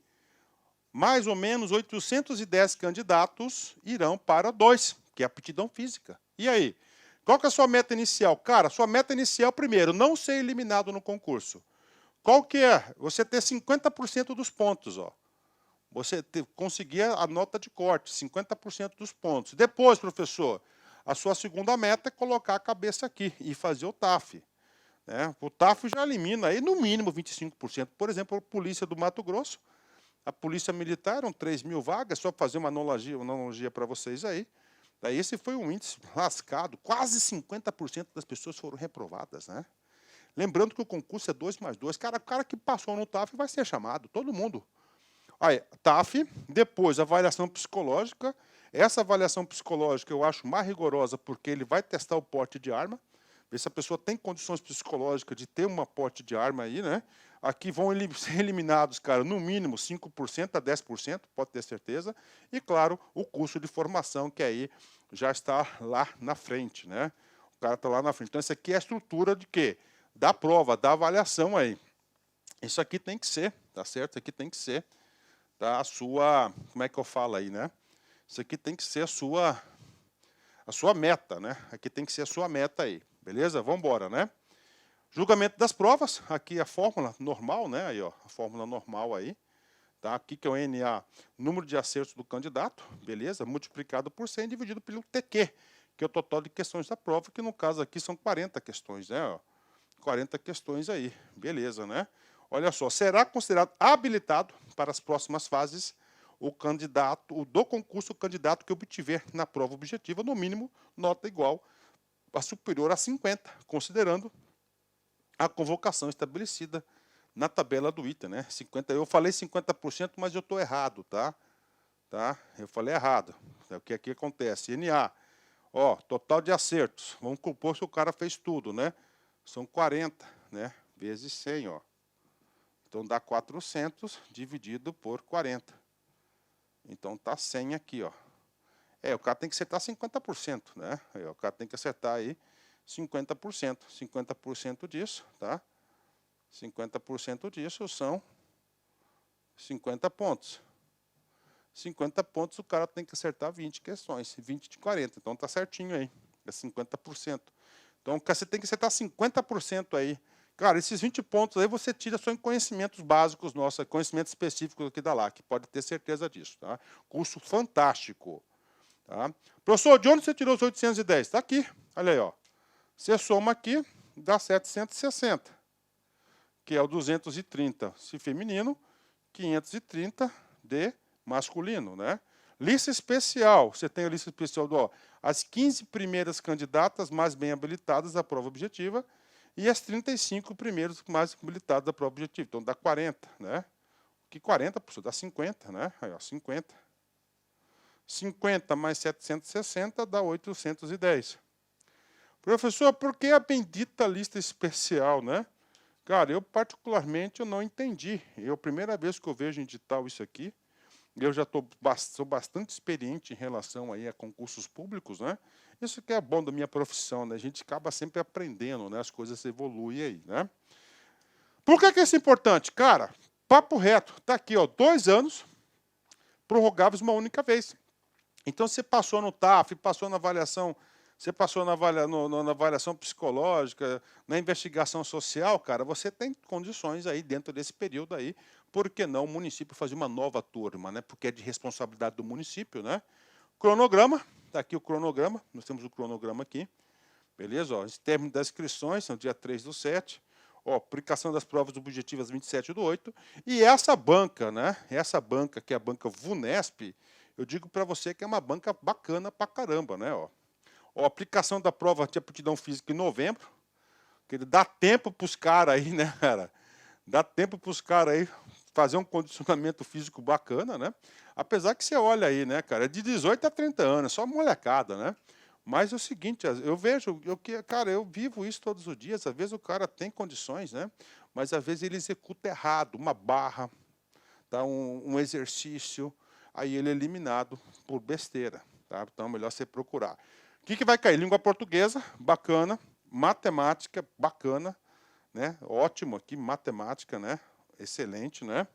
mais ou menos 810 candidatos irão para 2, que é a aptidão física. E aí? Qual que é a sua meta inicial? Cara, sua meta inicial, primeiro, não ser eliminado no concurso. Qual que é? Você ter 50% dos pontos, ó. Você conseguir a nota de corte, 50% dos pontos. Depois, professor, A sua segunda meta é colocar a cabeça aqui e fazer o TAF. Né? O TAF já elimina aí no mínimo 25%. Por exemplo, a Polícia do Mato Grosso, a Polícia Militar, eram 3.000 vagas, só para fazer uma analogia para vocês aí. Daí esse foi um índice lascado, quase 50% das pessoas foram reprovadas. Né? Lembrando que o concurso é 2+2. O cara que passou no TAF vai ser chamado, todo mundo. Aí, TAF, depois avaliação psicológica. Essa avaliação psicológica eu acho mais rigorosa porque ele vai testar o porte de arma, ver se a pessoa tem condições psicológicas de ter uma porte de arma aí, né? Aqui vão ser eliminados, cara, no mínimo 5% a 10%, pode ter certeza. E, claro, o curso de formação, que aí já está lá na frente, né? O cara está lá na frente. Então, isso aqui é a estrutura de quê? Da prova, da avaliação aí. Isso aqui tem que ser, tá certo? Isso aqui tem que ser a sua, como é que eu falo aí, né? Isso aqui tem que ser a sua meta, né? Aqui tem que ser a sua meta aí, beleza? Vamos embora, né? Julgamento das provas, aqui a fórmula normal, né? Aí, ó, a fórmula normal aí, tá? Aqui que é o NA, número de acertos do candidato, beleza? Multiplicado por 100 dividido pelo TQ, que é o total de questões da prova, que no caso aqui são 40 questões, né? Ó, 40 questões aí, beleza, né? Olha só, será considerado habilitado para as próximas fases do concurso, o candidato que obtiver na prova objetiva, no mínimo, nota igual a superior a 50, considerando a convocação estabelecida na tabela do item, né? 50, eu falei 50%, mas eu estou errado, tá? Eu falei errado. É o que aqui acontece. NA, ó, total de acertos. Vamos compor se o cara fez tudo, né? São 40, né? Vezes 100, ó. Então, dá 400 dividido por 40. Então, está 100 aqui, ó. O cara tem que acertar 50%, né? O cara tem que acertar aí 50%. 50% disso, tá? 50% disso são 50 pontos. 50 pontos, o cara tem que acertar 20 questões. 20 de 40. Então, está certinho aí. É 50%. Então, você tem que acertar 50% aí. Cara, esses 20 pontos aí você tira só em conhecimentos básicos nossos, conhecimentos específicos aqui da LAC, pode ter certeza disso, tá? Curso fantástico, tá? Professor, de onde você tirou os 810? Está aqui, olha aí, ó. Você soma aqui, dá 760, que é o 230 se feminino, 530 de masculino, né? Lista especial, você tem a lista especial do, as 15 primeiras candidatas mais bem habilitadas à prova objetiva, e as 35 primeiros mais habilitados da prova objetiva. Então, dá 40, né? Que 40, professor, dá 50, né? Aí, ó, 50. 50 mais 760 dá 810. Professor, por que a bendita lista especial, né? Cara, eu particularmente eu não entendi. A primeira vez que eu vejo em edital isso aqui, eu já sou bastante experiente em relação aí a concursos públicos, né? Isso que é bom da minha profissão, né? A gente acaba sempre aprendendo, né? As coisas evoluem aí, né? Por que isso é importante? Cara, papo reto, tá aqui, ó, 2 anos prorrogáveis uma única vez. Então, você passou no TAF, passou na avaliação, você passou na avaliação psicológica, na investigação social, cara, você tem condições aí dentro desse período aí, por que não o município fazer uma nova turma, né? Porque é de responsabilidade do município, né? Cronograma, está aqui o cronograma, nós temos o cronograma aqui, beleza? Ó, esse término das inscrições, no dia 3/7, ó, aplicação das provas objetivas 27/8, e essa banca, né? Essa banca, que é a banca VUNESP, eu digo para você que é uma banca bacana pra caramba, né? Ó, aplicação da prova de aptidão física em novembro, que ele dá tempo para os caras aí, né, cara? Dá tempo para os caras aí fazer um condicionamento físico bacana, né? Apesar que você olha aí, né, cara, é de 18 a 30 anos, só molecada, né? Mas é o seguinte, eu vejo, cara, eu vivo isso todos os dias, às vezes o cara tem condições, né? Mas às vezes ele executa errado, uma barra, tá? um exercício, aí ele é eliminado por besteira, tá? Então é melhor você procurar. O que vai cair? Língua portuguesa, bacana, matemática, bacana, né? Ótimo aqui, matemática, né? Excelente, né?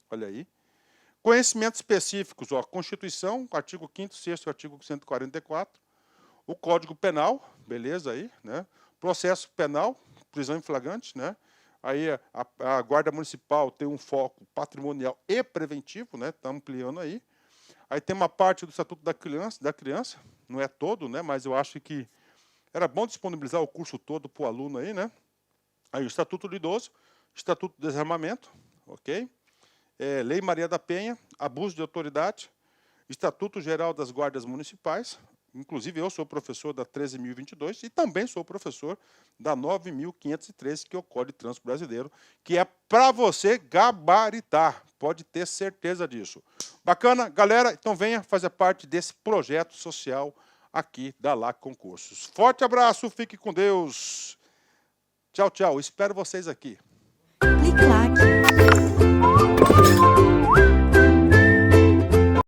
Olha aí. Conhecimentos específicos, ó, Constituição, artigo 5º, 6º, artigo 144, o Código Penal, beleza aí, né? Processo penal, prisão em flagrante, né? Aí a Guarda Municipal tem um foco patrimonial e preventivo, né? Está ampliando aí. Aí tem uma parte do Estatuto da Criança, não é todo, né? Mas eu acho que era bom disponibilizar o curso todo para o aluno aí, né? Aí o Estatuto do Idoso, Estatuto do Desarmamento, ok? Lei Maria da Penha, abuso de autoridade, Estatuto Geral das Guardas Municipais, inclusive eu sou professor da 13.022 e também sou professor da 9.513, que é o Código de Trânsito Brasileiro, que é para você gabaritar, pode ter certeza disso. Bacana? Galera, então venha fazer parte desse projeto social aqui da LAC Concursos. Forte abraço, fique com Deus. Tchau, tchau. Espero vocês aqui.